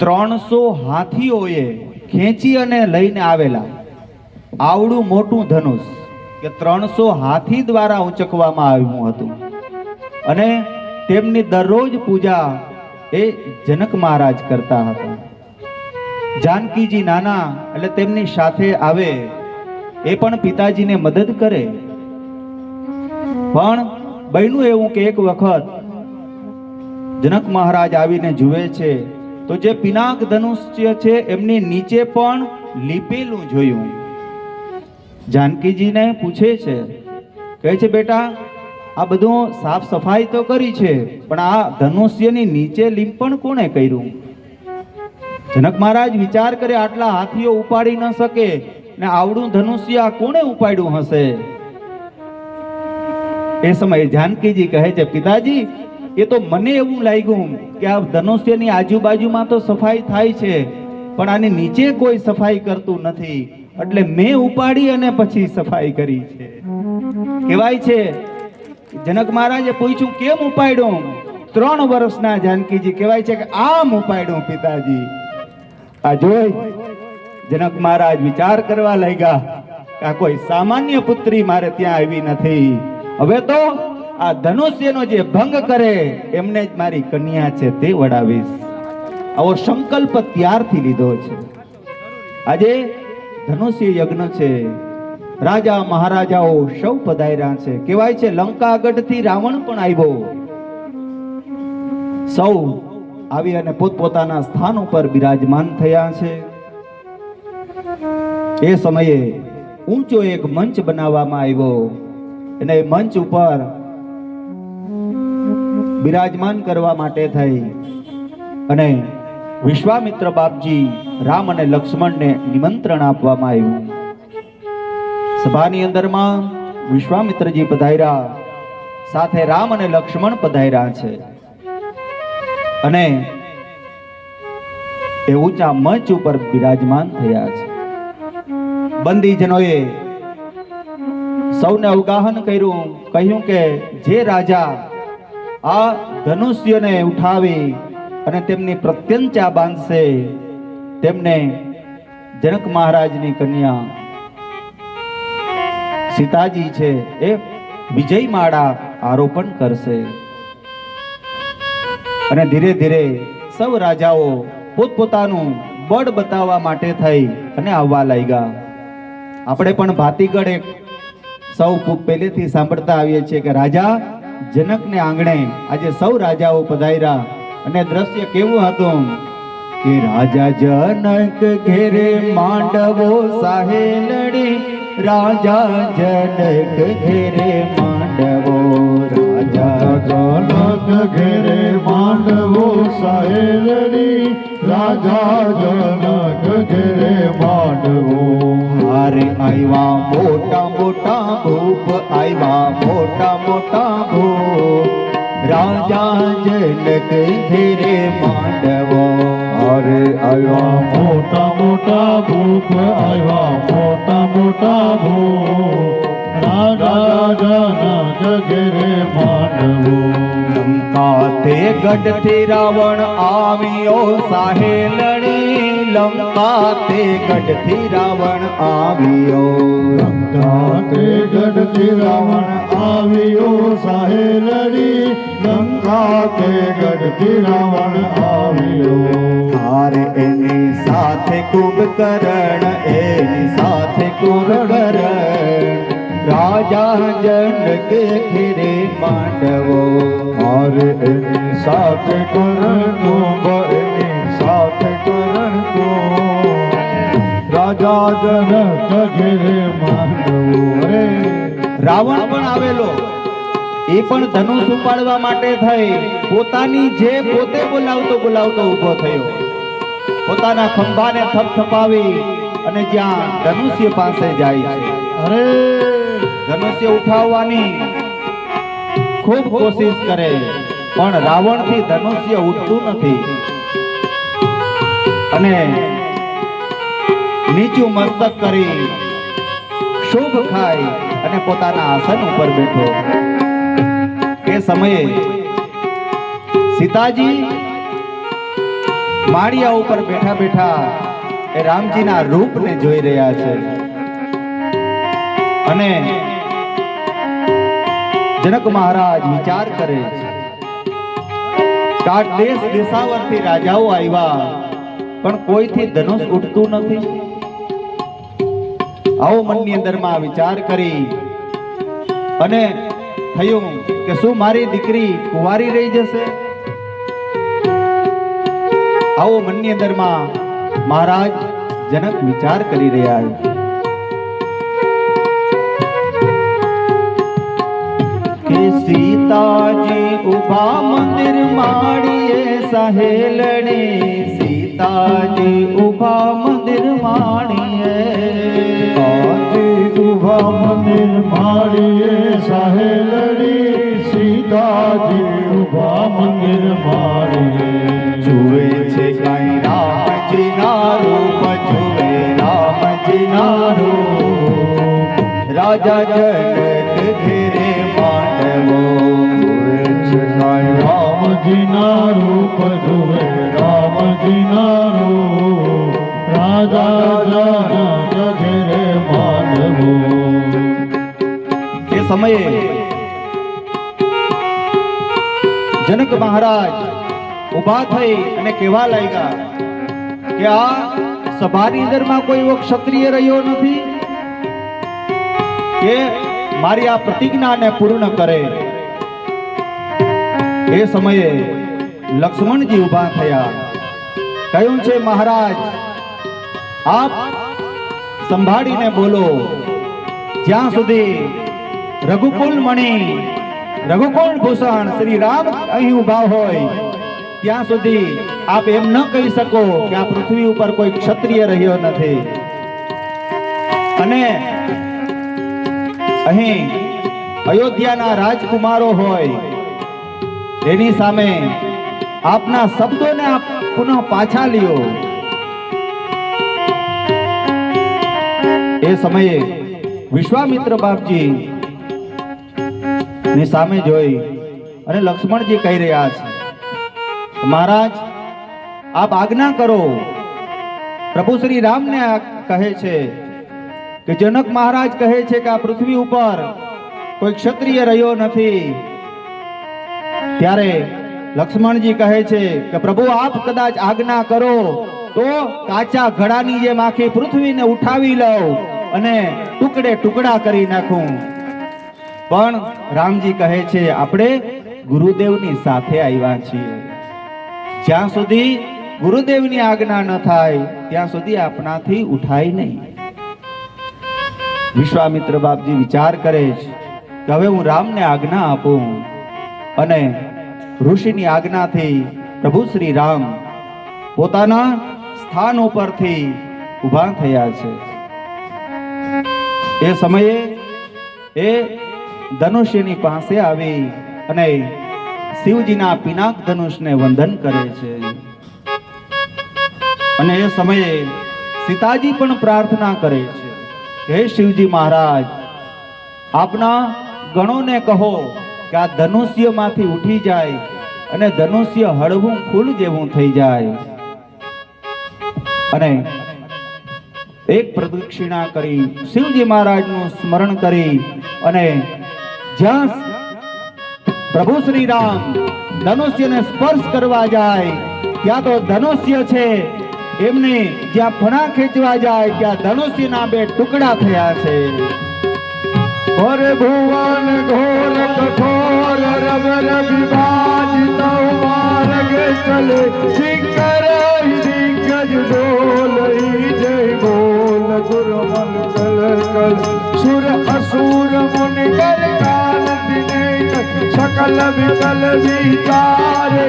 300 હાથીઓએ ખેંચી અને લઈને આવેલા આવડું મોટું ધનુષ કે 300 હાથી દ્વારા ઉંચકવામાં આવ્યું હતું. અને તેમની દરરોજ પૂજા એ જનક મહારાજ કરતા હતા. જાનકીજી નાના એટલે તેમની સાથે આવે, એ પણ પિતાજીને મદદ કરે. પણ બન્યું એવું કે એક વખત જનક મહારાજ આવીને જુએ છે તો જે પિનાક ધનુષ્ય છે એમની નીચે પણ લીપેલું જોયું. જાનકીજીને પૂછે છે, કહે છે, બેટા આ બધું સાફ સફાઈ તો કરી છે, પણ આ ધનુષ્યની નીચે લીંપણ કોણે કર્યું? જનક મહારાજ વિચાર કરે આટલા હાથીઓ ઉપાડી ન શકે ને આવડું ધનુષ્ય આ કોણે ઉપાડ્યું હશે? એ સમયે જાનકીજી કહે છે, પિતાજી એ તો મને એવું લાગ્યું કે આ ધનુષ્યની આજુબાજુમાં તો સફાઈ થાય છે, પણ આની નીચે કોઈ સફાઈ કરતું નથી, એટલે મેં ઉપાડી અને પછી સફાઈ કરી છે. કહેવાય છે જનક મહારાજે પૂછ્યું, કેમ ઉપાડ્યું? 3 વર્ષના જાનકીજી કહેવાય છે કે આમ ઉપાડ્યું પિતાજી. આ જોઈ જનક મહારાજ વિચાર કરવા લાગ્યા કે આ કોઈ સામાન્ય પુત્રી મારે ત્યાં આવી નથી. હવે તો આ ધનુષ્યનો જે ભંગ કરે એમને જ મારી કન્યા છે તે વડાવીશ. આવો સંકલ્પ ત્યારથી લીધો છે. આજે ધનુષ્ય યજ્ઞ છે, રાજા મહારાજાઓ સૌ પધાર્યા છે. કહેવાય છે લંકાગઢથી રાવણ પણ આવ્યો. સૌ આવી અને પોતપોતાના સ્થાન ઉપર બિરાજમાન થયા છે. એ સમયે ઊંચો એક મંચ બનાવવામાં આવ્યો અને મંચ ઉપર બિરાજમાન કરવા માટે થઈ અને વિશ્વામિત્ર બાપજી રામ અને લક્ષ્મણને નિમંત્રણ આપવામાં આવ્યું. સભાની અંદરમાં વિશ્વામિત્રજી પધાર્યા, સાથે રામ અને લક્ષ્મણ પધાર્યા છે અને એ ઊંચા મંચ ઉપર બિરાજમાન થયા છે. બંદીજનોએ સૌને અવગાહન કર્યું, કહ્યું કે જે રાજા આ ધનુષ્યને ઉઠાવી અને તેમની પ્રત્યંચા બાંધશે તેમને જનક મહારાજની કન્યા સીતાજી છે એ વિજય માળા આરોપણ કરશે. અને ધીરે ધીરે સૌ રાજાઓ પોતપોતાનું બળ બતાવવા માટે થઈ અને આવવા લાગ્યા. આપણે પણ ભાતીગઢ એક સૌ પહેલેથી સાંભળતા આવીએ છીએ કે રાજા જનકને આંગણે આજે સૌ રાજાઓ પધાર્યા અને દ્રશ્ય કેવું હતું કે રાજા જનક ઘેરે માંડવો સાહેલડી, રાજા જનક ઘેરે માંડવો, રાજા જનક ઘેરે માંડવો સાહેલડી, રાજા જનક ઘેરે માંડવો. હારે આવ્યા મોટા મોટા ભૂપ, આવ્યા મોટા મોટા ભૂપ, રાજા જનક ઘેરે માંડવો. અરે આવ્યા મોટા મોટા ભૂપ, આવ્યા મોટા મોટા ભૂપ, રાજા જનક ઘેરે માંડવો. લંકા તે ગઢથી રાવણ આવ્યો સાહેલણી, લંકા તે ગઢથી રાવણ આવ્યો. લંકા તે ગઢથી રાવણ આવ્યો સાહેલડી, લંકા તે ગઢથી રાવણ આવ્યો. હારે એની સાથે કુંભકર્ણ, એની સાથે કુંભકર્ણ, રાજા જનક ઘેરે માંડવો. અરે એની સાથે કરણ એની સાથે કરણ તો, રાજા જનક ઘેરે માંડવો. અરે રાવણ પણ આવેલો, એ પણ ધનુષ ઉપાડવા માટે થઈ પોતાની જે પોતે બોલાવતો ઊભો થયો. પોતાના ખંભાને થપથપાવી અને જ્યાં ધનુષ્ય પાસે જાય છે, અરે ધનુષ્ય ઉઠાવવાની ખૂબ કોશિશ કરે પણ રાવણથી ધનુષ્ય ઉઠતું નથી અને નીચું મસ્તક કરી શુભ ખાઈ અને પોતાના આસન ઉપર બેઠો. એ સમયે સીતાજી માળિયા ઉપર બેઠા બેઠા એ રામજીના રૂપને જોઈ રહ્યા છે અને જનક મહારાજ વિચાર કરે છે કે આ દેશ દેશાવરથી રાજાઓ આવ્યા પણ કોઈથી ધનુષ ઉઠતું નથી. આવો મનની અંદરમાં વિચાર કરી અને થયું કે શું મારી દીકરી કુંવારી રહી જશે? આવો મનની અંદરમાં મહારાજ જનક વિચાર કરી રહ્યા છે કે સીતાજી ઉભા મંદિર માળીએ સહેલણી, સીતાજી ઉભા મંદિર માણીએ સીતાજી ઉભા મંદિર માળીએ સહેલડી સીતાજી ઉભા મંદિર માળીએ જુએ છે કઈ રામજી ના રૂપ જુએ રામજી ના રૂપ રાજા જનક ઘેરે માંડવો જુએ છે કાંઈ રામજીના રૂપ જુએ રામજીના રૂપ રાજા જનક ઘેરે માંડવો એ સમયે જનક મહારાજ ઉભા થઈ અને કહેવા લાગ્યા કે આ સભાની અંદરમાં કોઈ એવો ક્ષત્રિય રહ્યો નથી કે મારી આ પ્રતિજ્ઞાને પૂર્ણ કરે. એ સમયે લક્ષ્મણજી ઉભા થયા. કહ્યું છે મહારાજ આપ સંભાળીને બોલો. જ્યાં સુધી રઘુકુલ મણિ રઘુકુળ ભૂષણ શ્રી રામ અહીં ઉભા હોય ત્યાં સુધી આપ એમ ન કહી શકો કે આ પૃથ્વી ઉપર કોઈ ક્ષત્રિય રહ્યો નથી. અને અહીં અયોધ્યાના રાજકુમારો હોય એની સામે આપના શબ્દોને આપ પુનઃ પાછા લ્યો. એ સમયે વિશ્વામિત્ર બાપજી ની સામે જોઈ અને લક્ષ્મણજી કહી રહ્યા છે મહારાજ આપ આજ્ઞા કરો. પ્રભુ શ્રી રામને કહે છે કે જનક મહારાજ કહે છે કે આ પૃથ્વી ઉપર કોઈ ક્ષત્રિય રહ્યો નથી. ત્યારે લક્ષ્મણજી કહે છે કે પ્રભુ આપ કદાચ આજ્ઞા કરો તો કાચા ઘડાની જેમ આખી પૃથ્વીને ઉઠાવી લઉં અને ટુકડે ટુકડા કરી નાખું. પણ રામજી કહે છે આપણે ગુરુદેવની સાથે આવ્યા છીએ. જ્યાં સુધી ગુરુદેવની આજ્ઞા ન થાય ત્યાં સુધી આપણાથી ઉઠાય નહીં. વિશ્વામિત્ર બાપજી વિચાર કરે છે કે હવે હું રામને આજ્ઞા આપું. અને ઋષિની આજ્ઞાથી પ્રભુ શ્રી રામ પોતાના સ્થાન ઉપરથી ઊભા થયા છે. એ સમયે એ ધનુષ્યની પાસે આવી અને શિવજીના પિનાક ધનુષને વંદન કરે છે. અને એ સમયે સીતાજી પણ પ્રાર્થના કરે છે હે શિવજી મહારાજ આપના ગણોને કહો કે આ ધનુષ્યમાંથી ઉઠી જાય અને ધનુષ્ય હળવું ફૂલ જેવું થઈ જાય. અને એક પ્રદક્ષિણા કરી શિવજી મહારાજનું સ્મરણ કરી અને જ્યાં પ્રભુ શ્રી રામ ધનુષ્યને સ્પર્શ કરવા જાય ત્યાં તો ધનુષ્ય છે એમને જ્યાં ફણા ખેંચવા જાય ત્યાં ધનુષ્યના બે ટુકડા થયા છે. અરે ભુવન ઘોર કઠોર રબર વિભાજિત માર્ગે ચલે શિખર દિગ્ગજ ડોલઈ જય બોલ ગુરમન કલ કલ સુર અસુર મુનિ કર કાલ દિને सकल विकल विचारे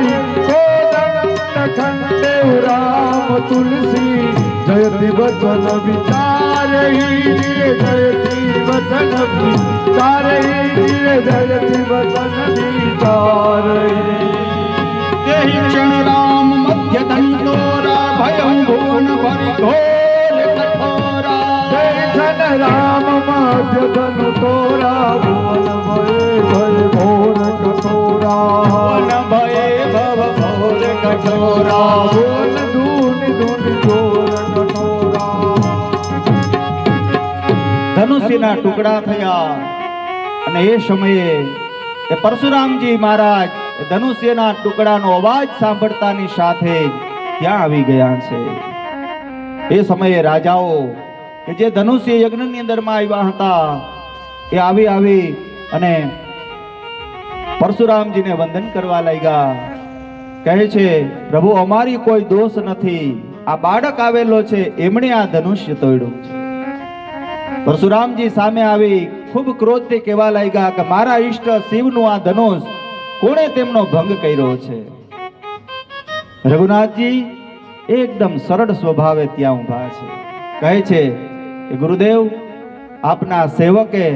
कोदंड खंडेव राम तुलसी जयति वचन विचारे जयति वचन विचारे जयति वचन विचारे तेहि क्षण राम मध्य दंडोरा भयं भुवन भरि घोर कठोरा तेहि क्षण राम मध्य दंडोरा भुवन भय भय घोर कठोरा वन भये भव घोर कठोरा बोल धून धून घोर कठोरा ધનુષ્યના ટુકડા થયા. અને એ સમયે એ પરશુરામજી મહારાજ એ ધનુષ્યના ટુકડાનો અવાજ સાંભળતાની સાથે ત્યાં આવી ગયા છે. એ સમયે રાજાઓ કે જે ધનુષ્ય યજ્ઞની અંદરમાં આવ્યા હતા એ આવી અને પરશુરામજીને વંદન કરવા લાગ્યા. કહે છે પ્રભુ અમારી કોઈ દોષ નથી, આ બાળક આવેલો છે એમણે આ ધનુષ્ય તોડ્યું. પરશુરામજી સામે આવી ખૂબ ક્રોધથી કહેવા લાગ્યા કે મારા ઈષ્ટ શિવનું આ ધનુષ કોણે તેમનો ભંગ કર્યો છે? રઘુનાથજી એકદમ સરળ સ્વભાવે ત્યાં ઊભા છે. કહે છે કે ગુરુદેવ, આપના સેવકે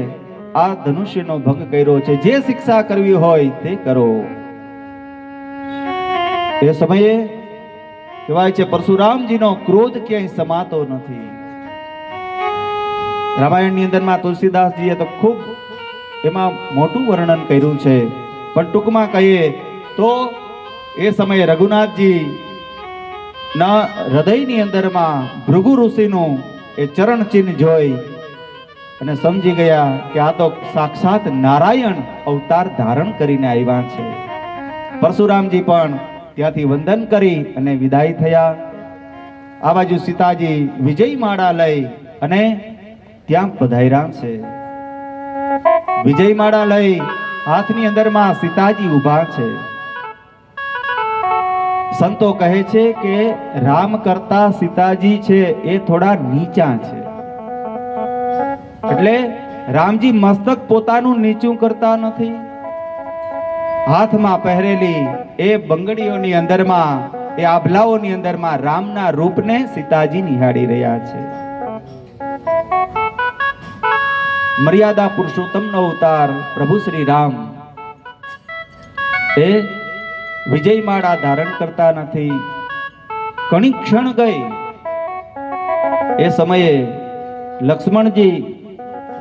આ ધનુષ્યનો ભંગ કર્યો છે, જે શિક્ષા કરવી હોય તે કરો. એ સમયે કહેવાય છે પરશુરામજીનો ક્રોધ ક્યાંય સમાતો નથી. રામાયણની અંદરમાં તુલસીદાસજીએ તો ખૂબ એમાં મોટું વર્ણન કર્યું છે, પણ ટૂંકમાં કહીએ તો એ સમયે રઘુનાથજી ના હૃદયની અંદરમાં ભૃગુ ઋષિનું એ ચરણ ચિહ્ન જોઈ અને સમજી ગયા કે આ તો સાક્ષાત નારાયણ અવતાર ધારણ કરીને આવ્યા છે. પરશુરામજી પણ ત્યાંથી વંદન કરી અને વિદાય થયા. આ બાજુ સીતાજી વિજય માળા લઈ અને ત્યાં પધાર્યા છે. વિજય માળા લઈ હાથની અંદરમાં સીતાજી ઊભા છે. સંતો કહે છે કે રામ કરતા સીતાજી છે એ થોડા નીચા છે. એટલે રામજી મસ્તક પોતાનું નીચું કરતા નથી. હાથમાં પહેરેલી એ બંગડીઓની અંદરમાં, એ આભલાઓની અંદરમાં રામના રૂપને સીતાજી નિહાળી રહ્યા છે. મર્યાદા પુરુષોત્તમનો અવતાર પ્રભુ શ્રી રામ એ વિજય માળા ધારણ કરતા નથી. ઘણી ક્ષણ ગઈ. એ સમયે લક્ષ્મણજી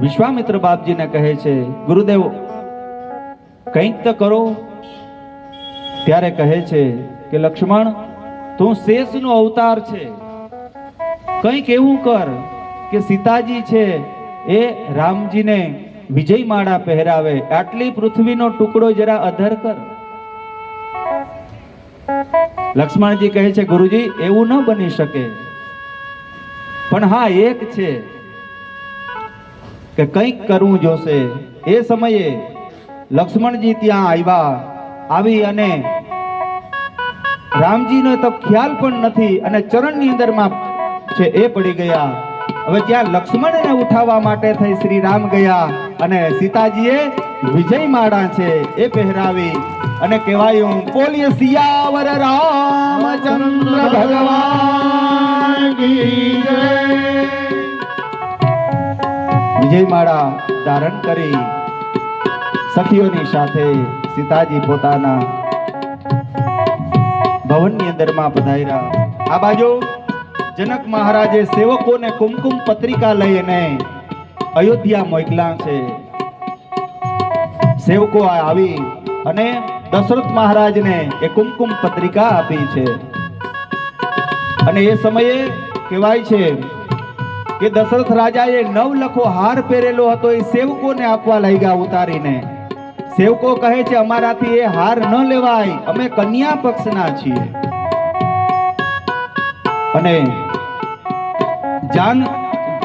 વિશ્વામિત્ર બાપજીને કહે છે, ગુરુદેવ કંઈક તો કરો. ત્યારે કહે છે કે લક્ષ્મણ, તું શેષનો અવતાર છે, કંઈક એવું કર કે સીતાજી છે એ રામજીને વિજય માળા પહેરાવે. આટલી પૃથ્વીનો ટુકડો જરા અધર કર. લક્ષ્મણજી કહે છે, ગુરુજી એવું ન બની શકે, પણ હા એક છે કે કંઈક કરવું જોશે. એ સમયે લક્ષ્મણજી ત્યાં આવ્યા. આવી અને રામજીનો તો ખ્યાલ પણ નથી અને ચરણની અંદરમાં છે એ પડી ગયા. હવે ત્યાં લક્ષ્મણને ઉઠાવવા માટે થઈ શ્રી રામ ગયા અને સીતાજીએ વિજય માળા છે એ પહેરાવી અને કહેવાયું, બોલીએ સિયાવર રામચંદ્ર ભગવાન કી જય. વિજય માળા ધારણ કરી સખીઓની સાથે સીતાજી પોતાના ભવનની અંદરમાં પધાર્યા. આ બાજુ જનક મહારાજે સેવકોને કુમકુમ પત્રિકા લઈને અયોધ્યા મોકલ્યા છે. સેવકો આવી અને દશરથ મહારાજને એ કુમકુમ પત્રિકા આપી છે. અને એ સમયે કહેવાય છે કે દશરથ રાજાએ 9 લખો હાર પહેરેલો હતો એ સેવકોને આપવા લાગ્યા ઉતારીને. સેવકો કહે છે, અમારાથી એ હાર ન લેવાય, અમે કન્યા પક્ષના છીએ. અને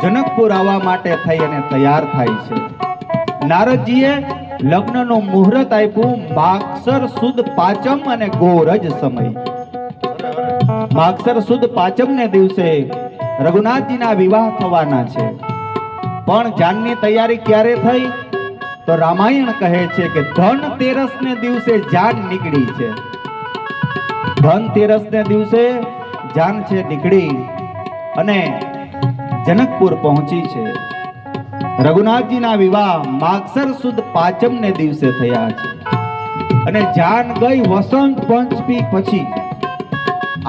જનકપુર આવવા માટે થઈ અને તૈયાર થાય છે. નારદજીએ લગ્નનું મુહૂર્ત આપ્યું માગસર સુદ પાંચમ અને ગોરજ સમય. માગસર સુદ પાંચમ ને દિવસે રઘુનાથજીના વિવાહ થવાના છે. પણ જાનની તૈયારી ક્યારે થઈ? તો રામાયણ કહે છે કે ધનતેરસ ને દિવસે જાન નીકળી છે. ધનતેરસ ને દિવસે જાન છે નીકળી અને જનકપુર પહોંચી છે. રઘુનાથજીના વિવાહ માગસર સુદ પાંચમ ને દિવસે થયા છે. અને જાન ગઈ વસંત પંચમી પછી.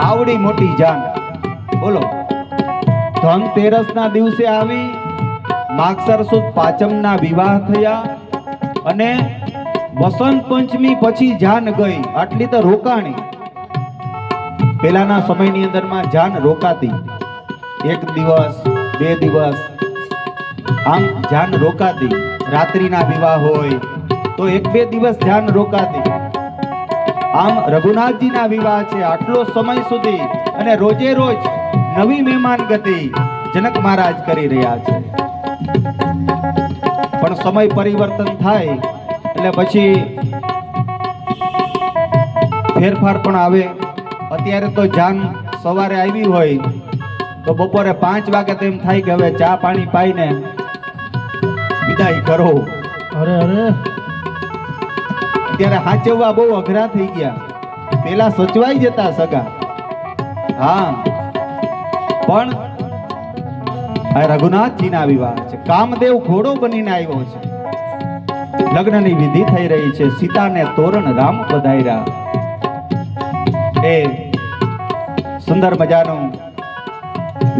આવડી મોટી જાન, બોલો. ધનતેરસ ના દિવસે આવી, માગસર સુદ પાંચમ ના વિવાહ થયા અને વસંત પંચમી પછી જાન ગઈ. આટલી તો રોકાણી. પેલાના સમયની અંદરમાં જાન રોકાતી. 1 દિવસ 2 દિવસ આમ જાન રોકાતી. રાત્રિના વિવાહ હોય તો 1-2 દિવસ જાન રોકાતી. આમ રઘુનાથજીના વિવાહ છે આટલો સમય સુધી અને રોજે રોજ નવી મહેમાન ગતિ જનક મહારાજ કરી રહ્યા છે. પણ સમય પરિવર્તન થાય એટલે પછી ફેરફાર પણ આવે. અત્યારે તો જાન સવારે આવી હોય તો બપોરે 5 વાગે તો એમ થાય કે હવે ચા પાણી પાઈને વિદાય કરો. અરે ત્યારે હાચવવા બહુ અઘરા થઈ ગયા. પેલા સચવાઈ જતા સગા, હા, પણ આ રઘુનાથજીના વિવાહ છે. કામદેવ ઘોડો બનીને આવ્યો છે. લગ્નની વિધિ થઈ રહી છે. સીતાને તોરણ રામ પધાર્યા. એ સુંદર મજાનું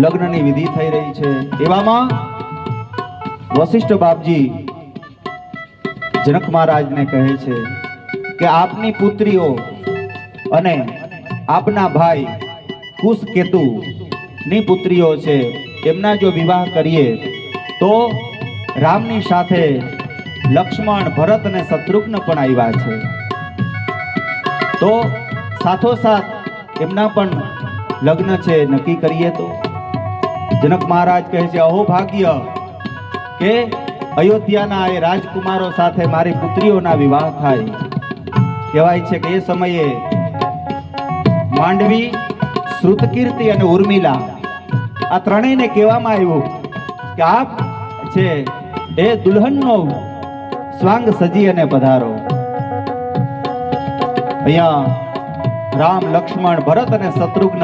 લગ્નની વિધિ થઈ રહી છે. એવામાં વશિષ્ઠ બાપજી જનક મહારાજને કહે છે કે આપની પુત્રીઓ અને આપના ભાઈ કુશકેતુ ની પુત્રીઓ છે, એમના જો વિવાહ કરીએ તો રામની સાથે લક્ષ્મણ, ભરત અને શત્રુઘ્ન પણ આવ્યા છે, તો સાથોસાથ એમના પણ લગ્ન છે, નક્કી કરીએ તો. જનક મહારાજ કહે છે અહો ભાગ્ય કે અયોધ્યાના એ રાજકુમારો સાથે મારી પુત્રીઓના વિવાહ થાય. કહેવાય છે કે એ સમયે માંડવી, શ્રુતકીર્તિ અને ઉર્મિલા આ ત્રણેયને કહેવામાં આવ્યું કે આપ છે એ દુલ્હનનો સ્વાંગ સજી અને પધારો. અહીંયા રામ, લક્ષ્મણ, ભરત અને શત્રુઘ્ન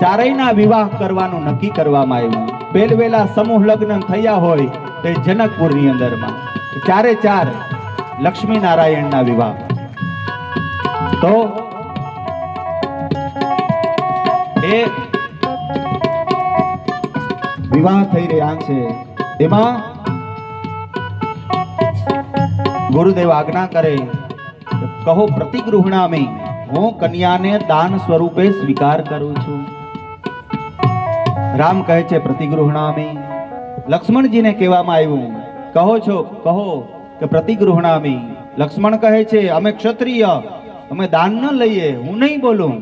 ચારેયના વિવાહ કરવાનું નક્કી કરવામાં આવ્યું. પહેલવેલા સમૂહ લગ્ન થયા હોય તો જનકપુરની અંદરમાં ચારે ચાર લક્ષ્મી નારાયણના વિવાહ. તો એ વિવાહ થઈ રહ્યા છે. એમાં ગુરુદેવ આજ્ઞા કરે, કહો પ્રતિગૃહણામી, હું કન્યાને દાન સ્વરૂપે સ્વીકાર કરું છું. રામ કહે છે પ્રતિગૃહણામી. લક્ષ્મણજીને કહેવામાં આવ્યું કહો કે પ્રતિગૃહણામી. લક્ષ્મણ કહે છે અમે ક્ષત્રિય, અમે દાન ન લઈએ, હું નહીં બોલું.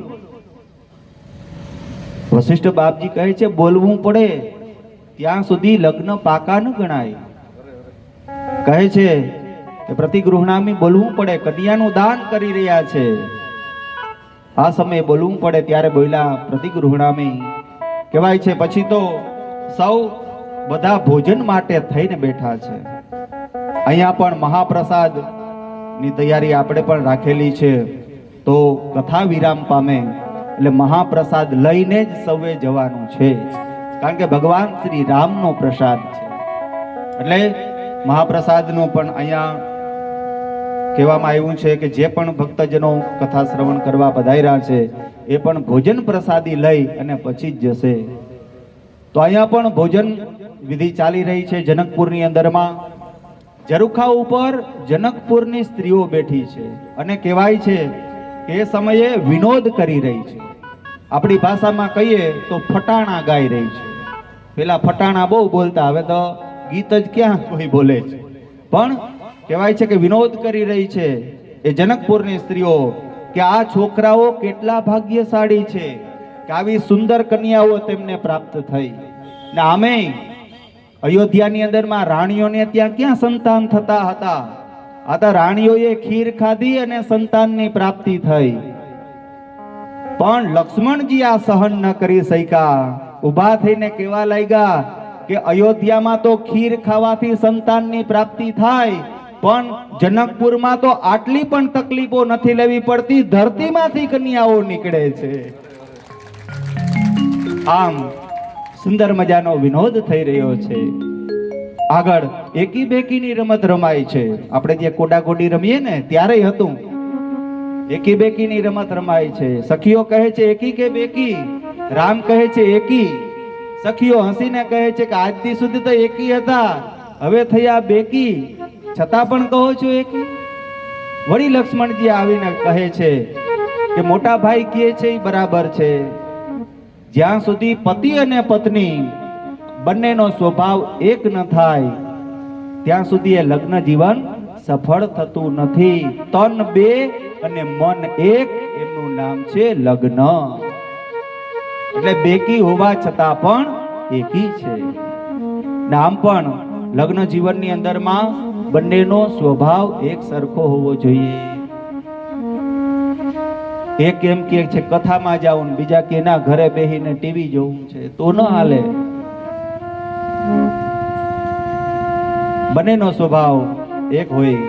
વશિષ્ઠ બાપજી કહે છે બોલવું પડે, ત્યાં સુધી લગ્ન પાકા ન ગણાય. કહે છે કે પ્રતિગૃહણામી બોલવું પડે, કન્યાનું દાન કરી રહ્યા છે, આ સમયે બોલવું પડે. ત્યારે બોલ્યા પ્રતિગૃહણામી. કહેવાય છે પછી તો સૌ બધા ભોજન માટે થઈને બેઠા છે. અહીંયા પણ મહાપ્રસાદ ની તૈયારી આપણે પણ રાખેલી છે. તો કથા વિરામ પામે એટલે મહાપ્રસાદ લઈને જ સૌએ જવાનું છે, કારણ કે ભગવાન શ્રી રામનો પ્રસાદ છે. એટલે મહાપ્રસાદનું પણ અહીંયા કહેવામાં આવ્યું છે કે જે પણ ભક્તજનો કથા શ્રવણ કરવા પધાર્યા છે એ પણ ભોજન પ્રસાદી લઈ અને પછી જ જશે. તો અહીંયા પણ ભોજન વિધિ ચાલી રહી છે જનકપુરની અંદરમાં. ઝરૂખા ઉપર જનકપુરની સ્ત્રીઓ બેઠી છે અને કહેવાય છે કે એ સમયે વિનોદ કરી રહી છે. આપણી ભાષામાં કહીએ તો ફટાણા ગાઈ રહી છે. પેલા ફટાણા બહુ બોલતા, હવે તો ગીત જ ક્યાં કોઈ બોલે છે. પણ કહેવાય છે કે વિનોદ કરી રહી છે એ જનકપુરની સ્ત્રીઓ કે આ છોકરાઓ કેટલા ભાગ્યશાળી છે કે આવી સુંદર કન્યાઓ તેમને પ્રાપ્ત થઈ. ને આમે અયોધ્યાની અંદરમાં રાણીઓને ત્યાં ક્યાં સંતાન થતા હતા? આ તો રાણીઓએ ખીર ખાધી અને સંતાનની પ્રાપ્તિ થઈ. પણ લક્ષ્મણજી આ સહન ન કરી શક્યા. ઊભા થઈને કહેવા લાગ્યા કે અયોધ્યામાં તો ખીર ખાવાથી સંતાનની પ્રાપ્તિ થાય, પણ જનકપુરમાં તો આટલી પણ તકલીફો નથી લેવી પડતી, ધરતીમાંથી કન્યાઓ નીકળે છે. આમ સુંદર મજાનો વિનોદ થઈ રહ્યો છે. આગળ એકી બેકીની રમત રમાય છે. આપણે જે કોડાગોડી રમીએ ને ત્યારે હતું, એકી બેકીની રમત રમાય છે. સખીઓ કહે છે એકી કે બેકી? રામ કહે છે એકી. સખીઓ હસીને કહે છે કે આજથી સુધી તો એકી હતા, હવે થયા બેકી, છતાં પણ કહો છો એકી? વળી લક્ષ્મણજી આવીને કહે છે કે મોટા ભાઈ કહે છે એ બરાબર છે. જ્યાં સુધી પતિ અને પત્ની બંનેનો સ્વભાવ એક ન થાય ત્યાં સુધી એ લગ્ન જીવન સફળ થતું નથી. તન બે અને મન એક, એમનું નામ છે લગ્ન. એટલે બેકી હોવા છતાં પણ એકી છે. નામ પણ લગ્ન જીવનની અંદરમાં બંનેનો સ્વભાવ એક સરખો હોવો જોઈએ. એક એમ કે છે કથામાં જાઉં, બીજા કે ના ઘરે બેહીને ટીવી જોવું છે, તો ન હાલે. બંનેનો સ્વભાવ એક હોય,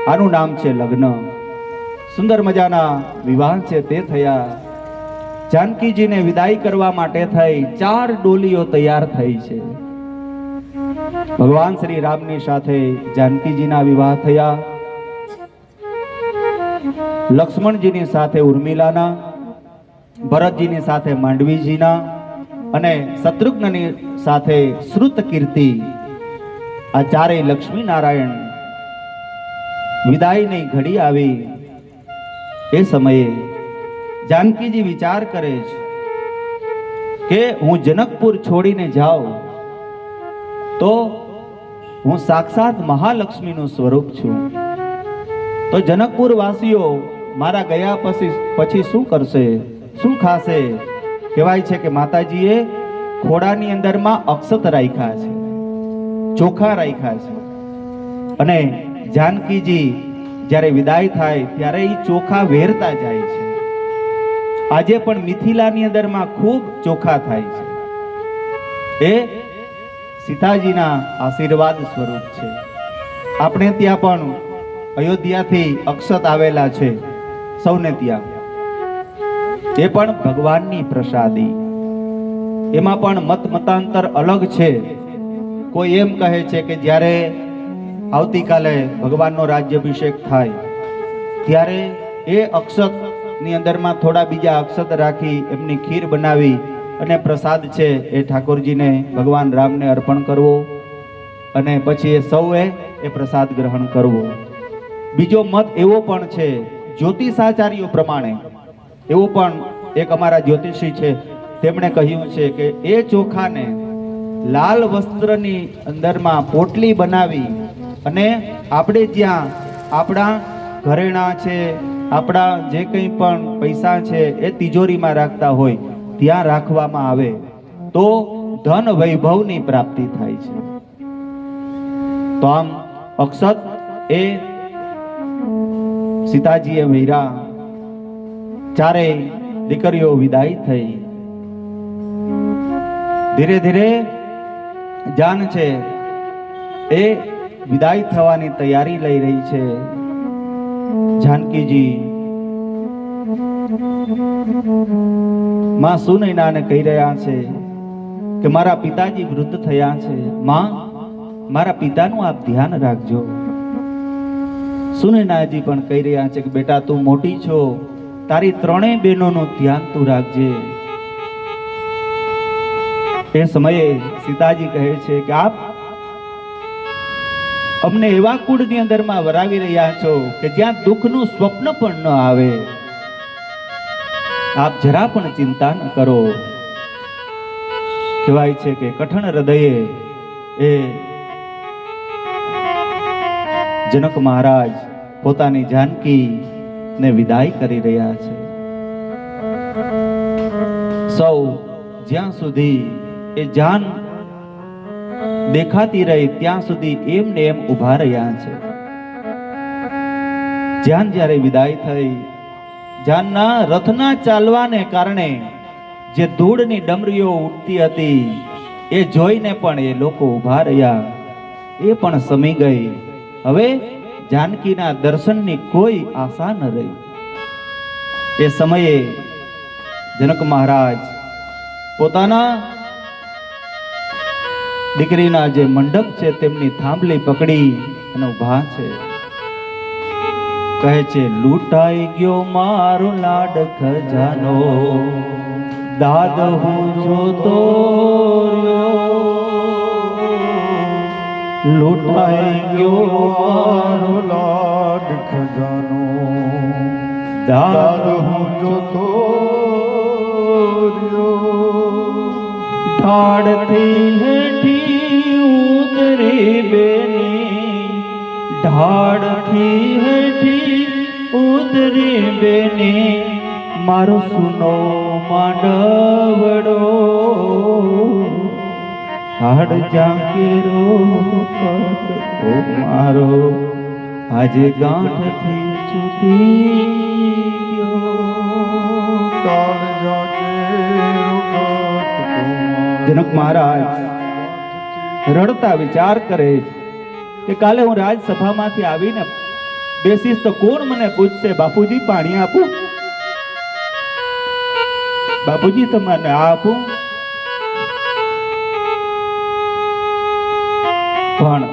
આનું નામ છે લગ્ન. સુંદર મજાના વિવાહ છે તે થયા. જાનકીજીને વિદાય કરવા માટે થઈ 4 ડોલીઓ તૈયાર થઈ છે. ભગવાન શ્રી રામની સાથે જાનકીજીના વિવાહ થયા. લક્ષ્મણજીની સાથે ઉર્મિલાના, ભરતજીની સાથે માંડવીજીના અને શત્રુઘ્નની સાથે શ્રુતકીર્તિ. આ ચારેય લક્ષ્મી નારાયણ વિદાયની ઘડી આવી. એ સમયે જાનકીજી વિચાર કરે છે કે હું જનકપુર છોડીને જાઉં તો હું સાક્ષાત મહાલક્ષ્મીનું સ્વરૂપ છું. તો જનકપુર વાસીઓ મારા ગયા પછી શું કરશે, શું ખાશે? કહેવાય છે કે માતાજીએ ખોડાની અંદરમાં અક્ષત રાખ્યા છે, ચોખા રાખ્યા છે, અને જાનકીજી જ્યારે વિદાય થાય ત્યારે એ ચોખા વેરતા જાય છે. આજે પણ મિથિલાની અંદરમાં ખૂબ ચોખા થાય છે. એ સીતાજીના આશીર્વાદ સ્વરૂપ છે. આપણે ત્યાં પણ અયોધ્યાથી અક્ષત આવેલા છે, સૌને ત્યાં. એ પણ ભગવાનની પ્રસાદી. એમાં પણ મતાંતર અલગ છે. કોઈ એમ કહે છે કે જ્યારે આવતીકાલે ભગવાનનો રાજ્યાભિષેક થાય ત્યારે એ અક્ષત ની અંદરમાં થોડા બીજા અક્ષત રાખી એમની ખીર બનાવી અને પ્રસાદ છે એ ઠાકોરજીને ભગવાન રામને અર્પણ કરવો અને પછી એ સૌએ એ પ્રસાદ ગ્રહણ કરવો. બીજો મત એવો પણ છે જ્યોતિષાચાર્યો પ્રમાણે, એવો પણ એક અમારા જ્યોતિષી છે, તેમણે કહ્યું છે કે એ ચોખાને લાલ વસ્ત્રની અંદરમાં પોટલી બનાવી અને આપણે જ્યાં આપણા ઘરેણા છે, આપણા જે કંઈ પણ પૈસા છે એ તિજોરીમાં રાખતા હોય ત્યાં રાખવામાં આવે તો ધન વૈભવની પ્રાપ્તિ થાય છે. તો આમ અક્ષત એ સીતાજીએ વૈરા. ચારેય દીકરીઓ વિદાય થઈ. ધીરે ધીરે જાન છે એ વિદાય થવાની તૈયારી લઈ રહી છે. જાનકીજી માં સુનૈનાને કહી રહ્યા છે કે મારા પિતાજી વૃદ્ધ થયા છે, માં મારા પિતાનું આપ ધ્યાન રાખજો. સુનૈનાજી પણ કહી રહ્યા છે કે બેટા તું મોટી છો, તારી 3 બહેનોનું ધ્યાન તું રાખજે. એ સમયે સીતાજી કહે છે કે આપ અમને એવા કુળની અંદરમાં વરાવી રહ્યા છો કે જ્યાં દુઃખનું સ્વપ્ન પણ ન આવે. આપ જરા પણ ચિંતા ન કરો. કહેવાય છે કે કઠણ હૃદયે એ જનક મહારાજ પોતાની જાનકી ને વિદાય કરી રહ્યા છે. સૌ જ્યાં સુધી એ જાન દેખાતી રહી ત્યાં સુધી એમ ને એમ ઉભા રહ્યા છે. જાન જ્યારે વિદાય થઈ, જાનના રથના ચાલવાને કારણે જે ધૂળની ડમરીઓ ઉડતી હતી એ જોઈને પણ એ લોકો ઉભા રહ્યા. એ પણ સમી ગઈ. હવે જાનકીના દર્શનની કોઈ આશા ન રહી. એ સમયે જનક મહારાજ પોતાના દીકરીના જે મંડપ છે તેમની થાંભલી પકડી અને ઉભા છે. કહે છે લૂંટાઈ ગયો મારો લાડ ખજાનો, દાદ હું જોતો રહ્યો. લૂંટાઈ ગયો મારો લાડ ખજાનો, દાદ હું જોતો રહ્યો. ઢાળથી હેઠી ઉતરી બેની, ઢાળથી હેઠી ઉતરી બેની, મારો સુનો માંડવડો. હાડ જાકેરો મારો આજે ગાંઠથી છૂટી ગયો. કાળ જાગે જનક મહારાજ રડતા વિચાર કરે કે કાલે હું રાજસભામાંથી આવીને બેસીશ તો કોણ મને પૂછશે બાપુજી પાણી આપું? બાપુજી તમને આ આપું. પણ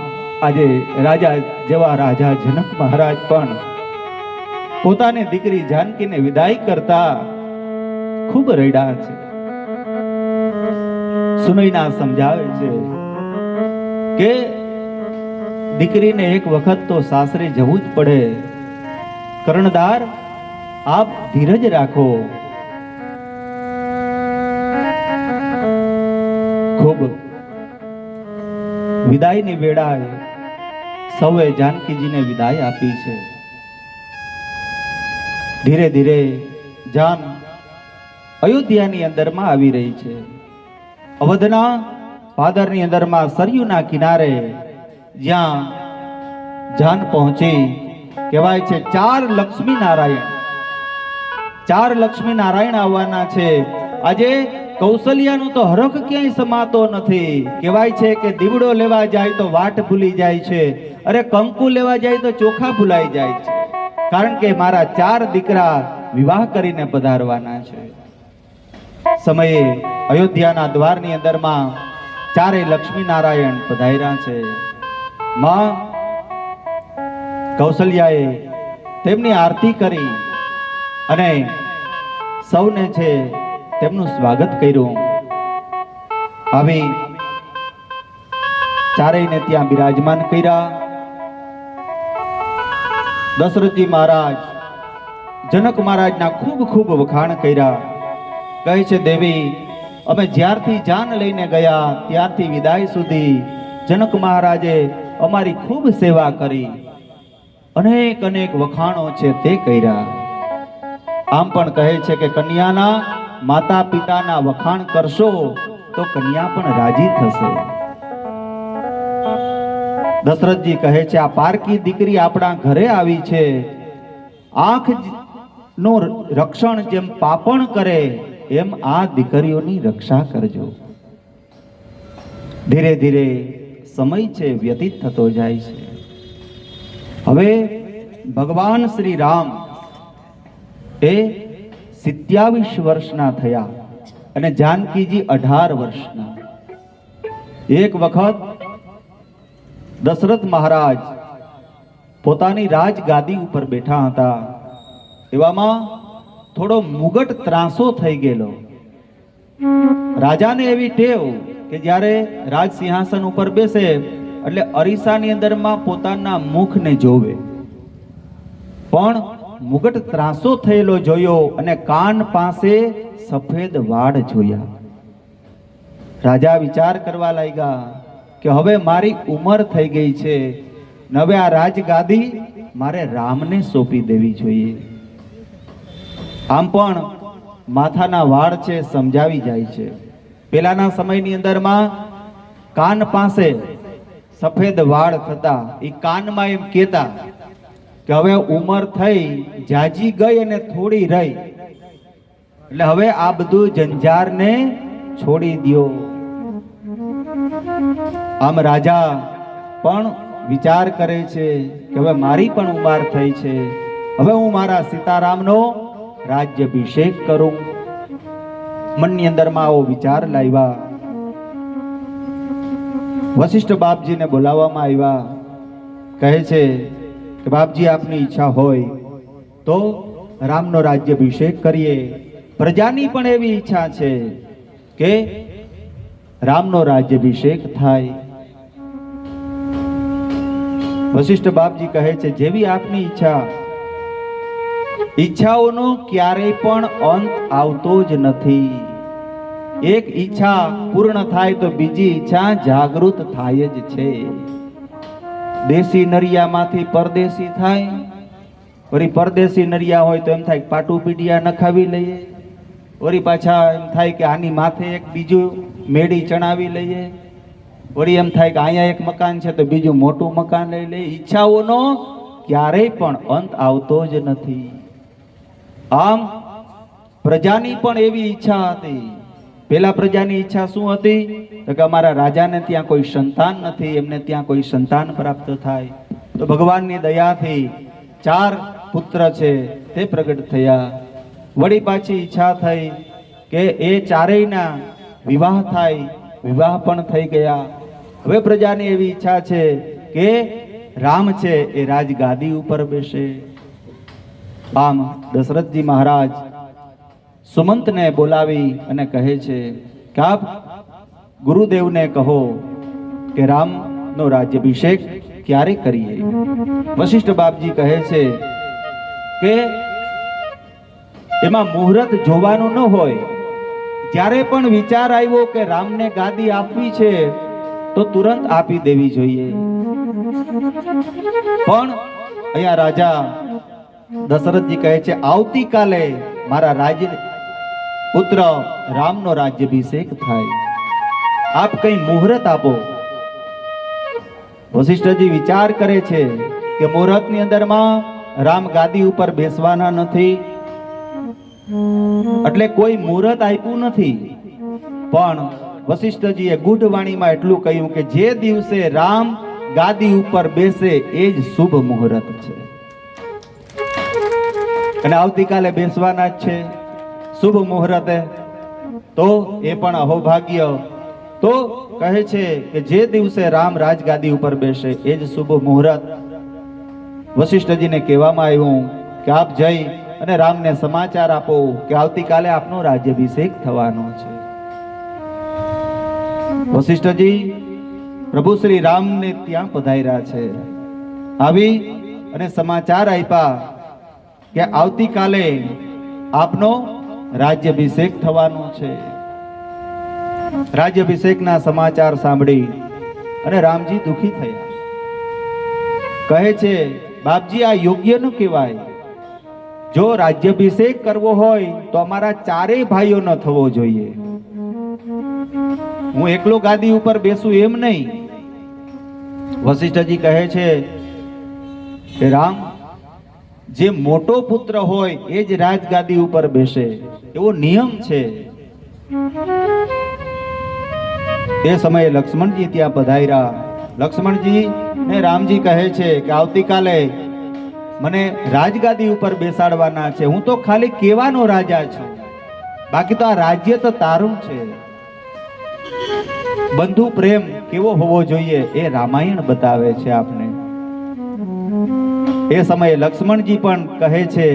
આજે રાજા જેવા રાજા જનક મહારાજ પણ પોતાની દીકરી જાનકીને વિદાય કરતા ખૂબ રડ્યા છે. સુનૈના સમજાવે છે કે દીકરીને એક વખત તો સાસરે જવું જ પડે. કર્ણધાર, આપ ધીરજ રાખો. ખૂબ વિદાયની વેળાએ સૌએ જાનકીજીને વિદાય આપી છે. ધીરે ધીરે જાન અયોધ્યાની અંદરમાં આવી રહી છે. અવધના પાદરની અંદરમાં સરયુના કિનારે જ્યાં જાન પહોંચી, કહેવાય છે 4 લક્ષ્મી નારાયણ, 4 લક્ષ્મી નારાયણ આવવાના છે. આજે કૌશલ્યાનો તો હરખ ક્યાંય સમાતો નથી. કહેવાય છે કે દીવડો લેવા જાય તો વાટ ભૂલી જાય છે, અરે કંકુ લેવા જાય તો ચોખા ભૂલાઈ જાય છે. કારણ કે મારા 4 દીકરા વિવાહ કરીને પધારવાના છે. સમયે અયોધ્યાના દ્વારની અંદરમાં 4 લક્ષ્મી નારાયણ પધાર્યા છે. માં કૌશલ્યાએ તેમની આરતી કરી અને સૌને છે તેમનું સ્વાગત કર્યું. આવી ચારેયને ત્યાં બિરાજમાન કર્યા. દશરથજી મહારાજ જનક મહારાજના ખૂબ ખૂબ વખાણ કર્યા. કહે છે, દેવી, અમે જ્યારથી જાન લઈને ગયા ત્યારથી વિદાય સુધી જનક મહારાજે અમારી ખૂબ સેવા કરી. અનેક અનેક વખાણો છે તે કર્યા. આમ પણ કહે છે કે કન્યાના માતા પિતાના વખાણ કરશો તો કન્યા પણ રાજી થશે. દશરથજી કહે છે, આ પારકી દીકરી આપણા ઘરે આવી છે. આંખ નું રક્ષણ જેમ પાપણ કરે એમ આ દીકરીઓની રક્ષા કરજો. ધીરે ધીરે સમય છે વ્યતીત થતો જાય છે. હવે ભગવાન શ્રી રામ એ 27 વર્ષના થયા અને જાનકીજી 18 વર્ષના. એક વખત દશરથ મહારાજ પોતાની રાજગાદી ઉપર બેઠા હતા. એવામાં થોડો મુગટ ત્રાસો થઈ ગયેલો. રાજાને એવી ટેવ કે જ્યારે રાજ સિંહાસન ઉપર બેસે એટલે અરીસાની અંદરમાં પોતાના મુખને જોવે. પણ મુગટ ત્રાસો થયેલો જોયો અને કાન પાસે સફેદ વાળ જોયા. રાજા વિચાર કરવા લાગ્યા કે હવે મારી ઉંમર થઈ ગઈ છે, હવે આ રાજગાદી મારે રામને સોંપી દેવી જોઈએ. આમ પણ માથાના વાળ છે સમજાવી જાય છે. પેલાના સમયની અંદરમાં કાન પાસે સફેદ વાળ થતા એ કાનમાં એમ કહેતા કે હવે ઉંમર થઈ, જાજી ગઈ અને થોડી રહી, એટલે હવે આ બધું જંજારને છોડી દ્યો. આમ રાજા પણ વિચાર કરે છે કે હવે મારી પણ ઉંમર થઈ છે, હવે હું મારા સીતારામનો રાજ્યાભિષેક કરું. મનની અંદરમાં આવો વિચાર લાવ્યા. વશિષ્ઠ બાપજીને બોલાવવામાં આવ્યા. કહે છે કે બાપજી, આપની ઈચ્છા હોય તો રામનો રાજ્યાભિષેક કરીએ. પ્રજાની પણ એવી ઈચ્છા છે કે રામનો રાજ્યાભિષેક થાય. વશિષ્ઠ બાપજી કહે છે, જેવી આપની ઈચ્છા. ઈચ્છાઓનો ક્યારેય પણ અંત આવતો જ નથી. એક ઈચ્છા પૂર્ણ થાય તો બીજી ઈચ્છા જાગૃત થાય જ છે. દેશી નરિયામાંથી પરદેશી થાય, વળી પરદેશી નરિયા હોય તો એમ થાય પાટું પીડિયા નખાવી લઈએ, વળી પાછા એમ થાય કે આની માથે એક બીજું મેડી ચણાવી લઈએ, વળી એમ થાય કે અહીંયા એક મકાન છે તો બીજું મોટું મકાન લઈ લઈએ. ઈચ્છાઓનો ક્યારેય પણ અંત આવતો જ નથી. આમ પ્રજાની પણ એવી ઈચ્છા હતી. પેલા પ્રજાની ઈચ્છા શું હતી? તો કે અમારા રાજાને ત્યાં કોઈ સંતાન નથી, એમને ત્યાં કોઈ સંતાન પ્રાપ્ત થાય. તો ભગવાનની દયાથી 4 પુત્ર છે તે પ્રગટ થયા. વળી પાછી ઈચ્છા થઈ કે એ ચારેયના વિવાહ થાય, વિવાહ પણ થઈ ગયા. હવે પ્રજાની એવી ઈચ્છા છે કે રામ છે એ રાજગાદી ઉપર બેસે. આમ દશરથજી મહારાજ સુમંતને બોલાવી અને કહે છે કે આપ ગુરુદેવને કહો કે રામનો રાજ્યાભિષેક ક્યારે કરીએ. વશિષ્ઠ બાપજી કહે છે કે એમાં મુહૂર્ત જોવાનું ન હોય. જ્યારે પણ વિચાર આવ્યો કે રામને ગાદી આપવી છે તો તુરંત આપી દેવી જોઈએ. પણ અહીંયા રાજા દશરથજી કહે છે આવતીકાલે મારા રાજ્ય પુત્ર રામનો રાજ્યાભિષેક થાય, આપ કઈ મુહૂર્ત આપો. વશિષ્ઠજી વિચાર કરે છે કે મુહૂર્તની અંદરમાં રામ ગાદી ઉપર બેસવાના નથી, એટલે કોઈ મુહૂર્ત આપ્યું નથી. પણ વશિષ્ઠજીએ ગૂઢ વાણીમાં એટલું કહ્યું કે જે દિવસે રામ ગાદી ઉપર બેસે એ જ શુભ મુહૂર્ત છે અને આવતીકાલે બેસવાના જ છે શુભ મુહૂર્તે. તો એ પણ અહોભાગ્ય. તો કહે છે કે જે દિવસે રામ રાજગાદી ઉપર બેસે એ જ શુભ મુહૂર્ત. વશિષ્ઠજીને કહેવામાં આવ્યું કે આપ જઈ અને રામને સમાચાર આપો કે આવતીકાલે આપનો રાજ્યાભિષેક થવાનો છે. વશિષ્ઠજી પ્રભુ શ્રી રામને ત્યાં પધાર્યા છે. આવી અને સમાચાર આપ્યા કે આવતીકાલે આપનો રાજ્યાભિષેક થવાનો છે. રાજ્યાભિષેકના સમાચાર સાંભળી અને રામજી દુખી થયા. કહે છે બાપજી આ યોગ્ય ન કહેવાય. જો રાજ્યાભિષેક કરવો હોય તો અમારા ચારેય ભાઈઓનો થવો જોઈએ. હું એકલો ગાદી ઉપર બેસું એમ નહીં. વશિષ્ઠજી કહે છે કે રામ જે મોટો પુત્ર હોય એ જ રાજગાદી ઉપર બેસે એવો નિયમ છે. તે સમયે લક્ષ્મણજી ત્યાં પધાર્યા. લક્ષ્મણજી ને રામજી કહે છે કે આવતીકાલે મને રાજગાદી ઉપર બેસાડવાના છે. હું તો ખાલી કહેવાનો રાજા છું, બાકી તો આ રાજ્ય તો તારું છે. બંધુ પ્રેમ કેવો હોવો જોઈએ એ રામાયણ બતાવે છે આપને. એ સમયે લક્ષ્મણજી પણ કહે છે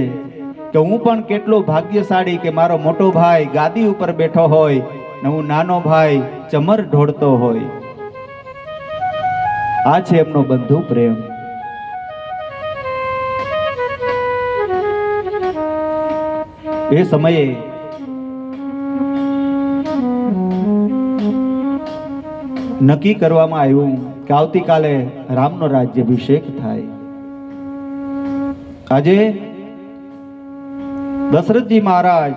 કે હું પણ કેટલો ભાગ્યશાળી કે મારો મોટો ભાઈ ગાદી ઉપર બેઠો હોય ને હું નાનો ભાઈ ચમર ઢોળતો હોય. આ છે એમનો બંધુ પ્રેમ. એ સમયે નક્કી કરવામાં આવ્યું કે આવતીકાલે રામનો રાજ્યાભિષેક થાય. આજે દશરથજી મહારાજ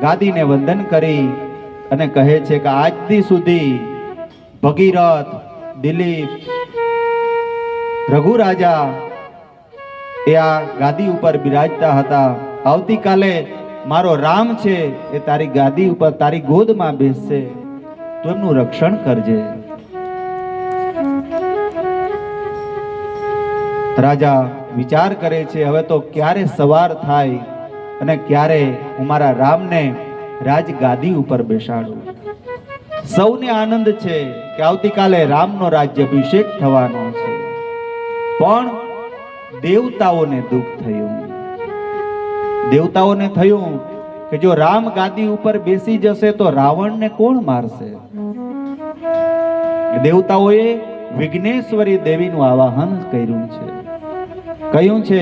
ગાદીને વંદન કરી અને કહે છે કે આજથી સુધી ભગીરથ, દિલીપ, રઘુ રાજા એ આ ગાદી ઉપર બિરાજતા હતા. આવતીકાલે મારો રામ છે એ તારી ગાદી ઉપર તારી ગોદમાં બેસશે, તો એમનું રક્ષણ કરજે. રાજા વિચાર કરે છે હવે તો ક્યારે સવાર થાય અને ક્યારે હું મારા રામને રાજગાદી ઉપર બેસાડું. સૌને આનંદ છે કે આવતીકાલે રામનો રાજ્યાભિષેક થવાનો છે. પણ દેવતાઓને દુઃખ થયું. દેવતાઓને થયું કે જો રામ ગાદી ઉપર બેસી જશે તો રાવણને કોણ મારશે. દેવતાઓએ વિઘ્નેશ્વરી દેવીનું આવાહન કર્યું છે. કહ્યું છે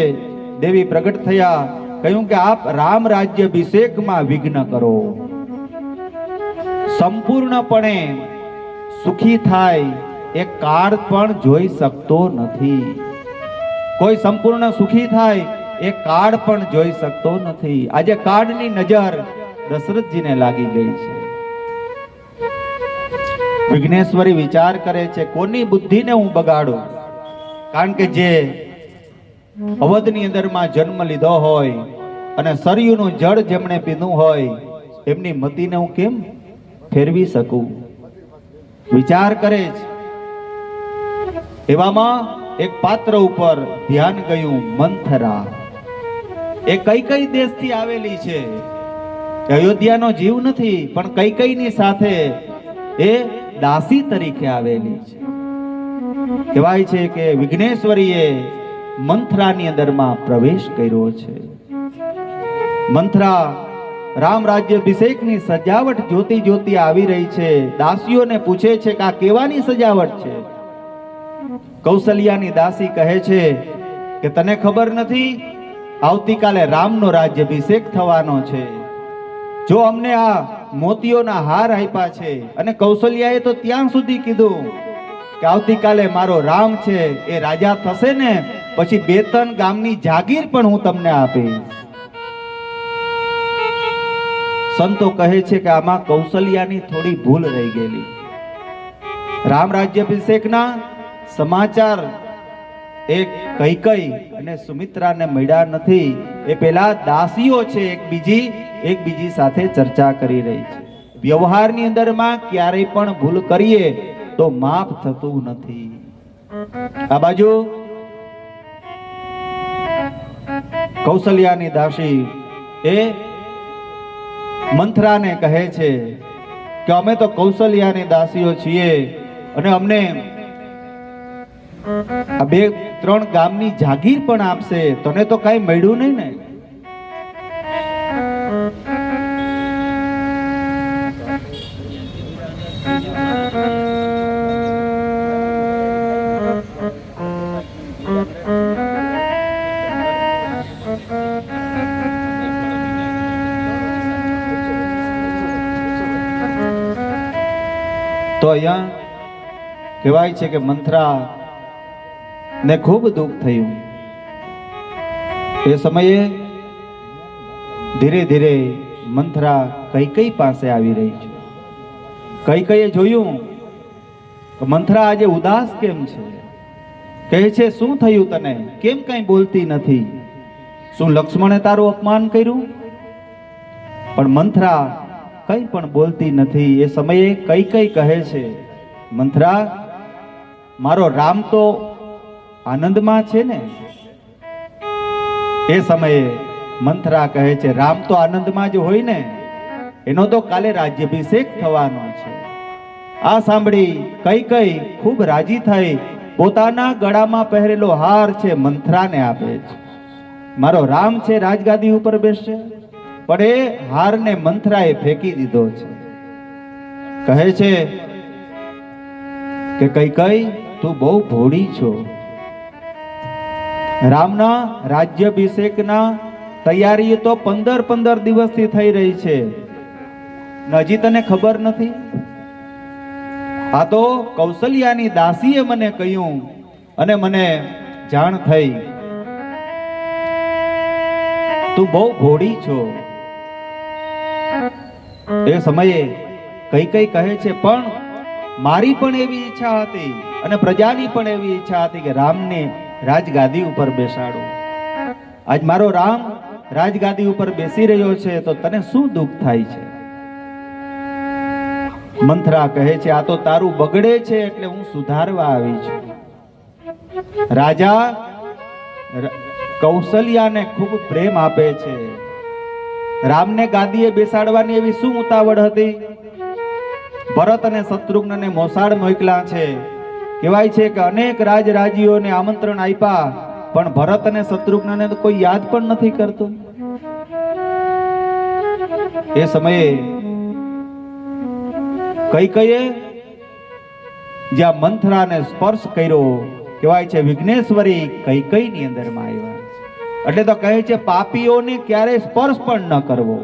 દેવી પ્રગટ થયા, કહ્યું કે આપ રામ રાજ્યાભિષેકમાં વિઘ્ન કરો. સંપૂર્ણપણે સુખી થાય એ કાળ પણ જોઈ શકતો નથી. કોઈ સંપૂર્ણ સુખી થાય એ કાળ પણ જોઈ શકતો નથી. આજે કાળની નજર દશરથજીને લાગી ગઈ છે. વિઘ્નેશ્વરી વિચાર કરે છે કોની બુદ્ધિને હું બગાડું, કારણ કે જે અવધની અંદરમાં જન્મ લીધો હોય અને સરયુનું જળ જેમણે પીધું હોય એમની મતિને હું કેમ ફેરવી શકું. વિચાર કરે છે. એવામાં એક પાત્ર ઉપર ધ્યાન ગયું. મંથરા એ કઈ કઈ દેશથી આવેલી છે અયોધ્યાનો જીવ નથી, પણ કૈકેયીની સાથે એ દાસી તરીકે આવેલી છે. કહેવાય છે કે વિઘ્નેશ્વરીએ મંથરાની અંદરમાં પ્રવેશ કર્યો છે. મંથરા રામ રાજ્યાભિષેકની સજાવટ જોતી જોતી આવી રહી છે. દાસીઓને પૂછે છે કે આ કેવાની સજાવટ છે? કૌશલ્યાની દાસી કહે છે કે તને ખબર નથી, આવતીકાલે રામનો રાજ્યાભિષેક થવાનો છે. જો અમને આ મોતીઓના હાર આપ્યા છે, અને કૌશલ્યાએ તો ત્યાં સુધી કીધું કે આવતીકાલે મારો રામ છે એ રાજા થશે ને પછી 2-3 ગામની જાગીર પણ હું તમને આપીશ. સંતો કહે છે કે આમાં કૌશલ્યાની થોડી ભૂલ રહી ગયેલી. રામ રાજ્યાભિષેકના સમાચાર એક કૈકેયી અને સુમિત્રાને મળ્યા નથી. એ પેલા દાસીઓ છે એકબીજી સાથે ચર્ચા કરી રહી છે. વ્યવહારની અંદરમાં ક્યારેય પણ ભૂલ કરીએ તો માફ થતું નથી. આ બાજુ કૌશલ્યાની દાસી એ મંથરાને કહે છે કે અમે તો કૌશલ્યાની દાસીઓ છીએ અને અમને આ 2-3 ગામની જાગીર પણ આપશે. તને તો કઈ મળ્યું નહીં ને? તો અહીંયા કહેવાય છે કે મંથરા ને ખૂબ દુઃખ થયું. એ સમયે ધીરે ધીરે મંથરા કૈકેયી પાસે આવી રહી છે. કૈકેયીએ જોયું કે મંથરા આજે ઉદાસ કેમ છે? કહે છે શું થયું તને? કેમ કઈ બોલતી નથી? શું લક્ષ્મણે તારું અપમાન કર્યું? પણ મંથરા કઈ પણ બોલતી નથી. એ સમયે કૈકેયી કહે છે મંથરા, મારો રામ તો આનંદમાં છે ને? એ સમયે મંથરા કહે છે રામ તો આનંદમાં જ હોય ને, એનો તો કાલે રાજ્યાભિષેક થવાનો છે. આ સાંભળી કૈકેયી ખૂબ રાજી થઈ. પોતાના ગળામાં પહેરેલો હાર છે મંથરાને આપે છે. મારો રામ છે રાજગાદી ઉપર બેસશે. પણ એ હારને મંથરાએ ફેંકી દીધો છે. કહે છે કે કૈકેયી તું બહુ ભોળી છો. રામના રાજ્યાભિષેકના તૈયારી તો 15 દિવસથી થઈ રહી છે. હજી તને ખબર નથી? આ તો કૌશલ્યાની દાસીએ મને કહ્યું અને મને જાણ થઈ. તું બહુ ભોળી છો. એ સમયે કૈકેયી કહે છે પણ મારી પણ એવી ઈચ્છા હતી અને પ્રજાની પણ એવી ઈચ્છા હતી કે રામને રાજગાદી ઉપર બેસાડું. આજ મારો રામ રાજગાદી ઉપર બેસી રહ્યો છે તો તને શું દુઃખ થાય છે? મંથરા કહે છે આ તો તારું બગડે છે એટલે હું સુધારવા આવી છું. રાજા કૌશલ્યાને ખૂબ પ્રેમ આપે છે. રામને ગાદીએ બેસાડવાની એવી શું ઉતાવળ હતી? ભરત અને શત્રુઘ્નને મોસાળ મોકલ્યા છે. કહેવાય છે કે અનેક રાજ્યોને આમંત્રણ આપ્યા પણ ભરત અને શત્રુઘ્નને તો કોઈ યાદ પણ નથી કરતું. એ સમયે કૈકેયીએ જ્યાં મંથરાને સ્પર્શ કર્યો, કહેવાય છે વિઘ્નેશ્વરી કૈકેયીની અંદરમાં આવ્યા. એટલે તો કહે છે પાપીઓને ક્યારે સ્પર્શ પણ ન કરવો.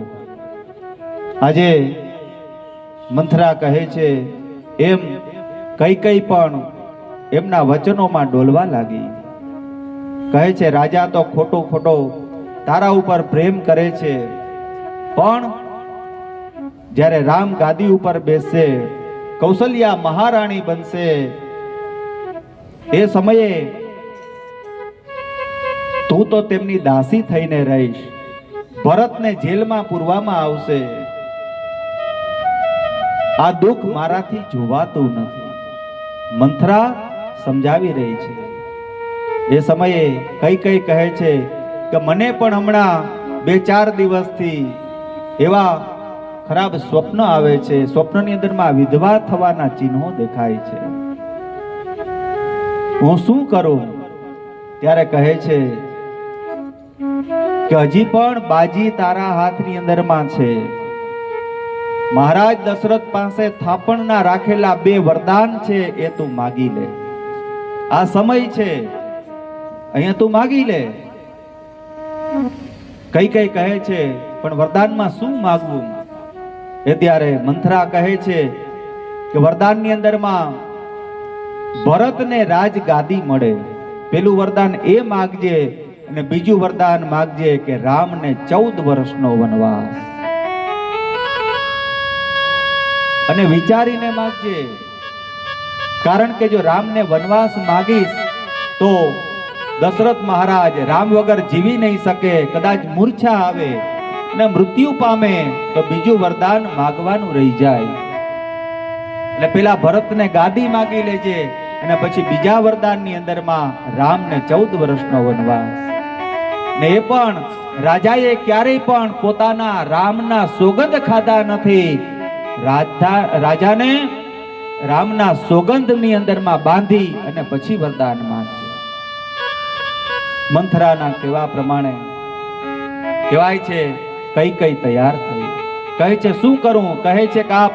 આજે મંથરા કહે છે એમ કૈકેયી પણ એમના વચનોમાં ડોલવા લાગી. કહે છે રાજા તો ખોટો તારા ઉપર પ્રેમ કરે છે, પણ જ્યારે રામ ગાદી ઉપર બેસશે, કૌશલ્યા મહારાણી બનશે, એ સમયે તું તો તેમની દાસી થઈને રહીશ. ભરતને જેલમાં પૂરવામાં આવશે. આ દુઃખ મારાથી જોવાતું નથી. મંથરા સમજાવી રહી છે. એ સમયે કૈકેયી કહે છે કે મને પણ હમણાં 2-4 દિવસથી એવા ખરાબ સ્વપ્ન આવે છે. સ્વપ્નની અંદરમાં વિધવા થવાના ચિહ્નો દેખાય છે. હું શું કરું? ત્યારે કહે છે કે હજી પણ બાજી તારા હાથની અંદરમાં છે. મહારાજ દશરથ પાસે થાપણના રાખેલા 2 વરદાન છે, એ તું માગી લે. આ સમય છે, અહીંયા તું માગી લે. કઈ કહે છે પણ વરદાનમાં શું માગવું? એ ત્યારે મંથરા કહે છે કે વરદાનની અંદરમાં ભરતને રાજ ગાદી મળે. પેલું વરદાન એ માગજે અને બીજું વરદાન માગજે કે રામને 14 વર્ષનો વનવાસ. અને વિચારીને માગજે, કારણ કે જો રામને વનવાસ માગીશ તો દશરથ મહારાજ રામ વગર જીવી નહીં શકે. કદાચ મૂર્છા આવે અને મૃત્યુ પામે તો બીજું વરદાન માગવાનું રહી જાય. એટલે પેલા ભરતને ગાદી માગી લેજે અને પછી બીજા વરદાનની અંદરમાં રામને 14 વર્ષનો વનવાસ. ને એ પણ રાજાએ ક્યારેય પણ પોતાના રામના સોગંદ ખાધા નથી. રાજાને રામના સોગંદની અંદરમાં બાંધી અને પછી વરદાન માંગશે. મંથરાના કહેવા પ્રમાણે કહેવાય છે કઈ તૈયાર થઈ. કહે છે શું કરું? કહે છે કે આપ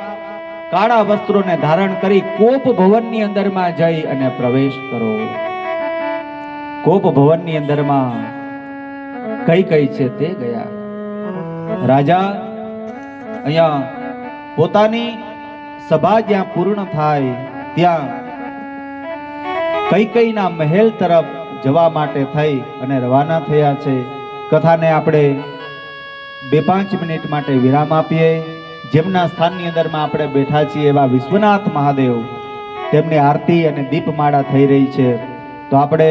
કાળા વસ્ત્રોને ધારણ કરી કોપ ભવનની અંદરમાં જઈ અને પ્રવેશ કરો. કોપ ભવનની અંદરમાં કઈ છે તે ગયા. રાજા અહીંયા પોતાની સભા જ્યાં પૂર્ણ થાય ત્યાં કઈકઈના મહેલ તરફ જવા માટે થઈ અને રવાના થયા છે. કથાને આપણે 2-5 મિનિટ માટે વિરામ આપીએ. જેમના સ્થાનની અંદરમાં આપણે બેઠા છીએ એવા વિશ્વનાથ મહાદેવ, તેમની આરતી અને દીપમાળા થઈ રહી છે. તો આપણે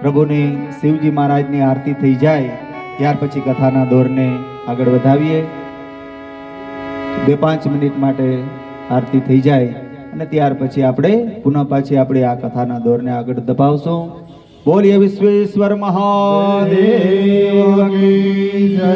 પ્રભુની શિવજી મહારાજની આરતી થઈ જાય ત્યાર પછી કથાના દોરને આગળ વધાવીએ. 2-5 મિનિટ માટે આરતી થઈ જાય અને ત્યાર પછી આપણે પુનઃ પાછી આપણે આ કથાના દોરને આગળ દબાવશું. બોલીએ વિશ્વેશ્વર મહાદેવ કી જય.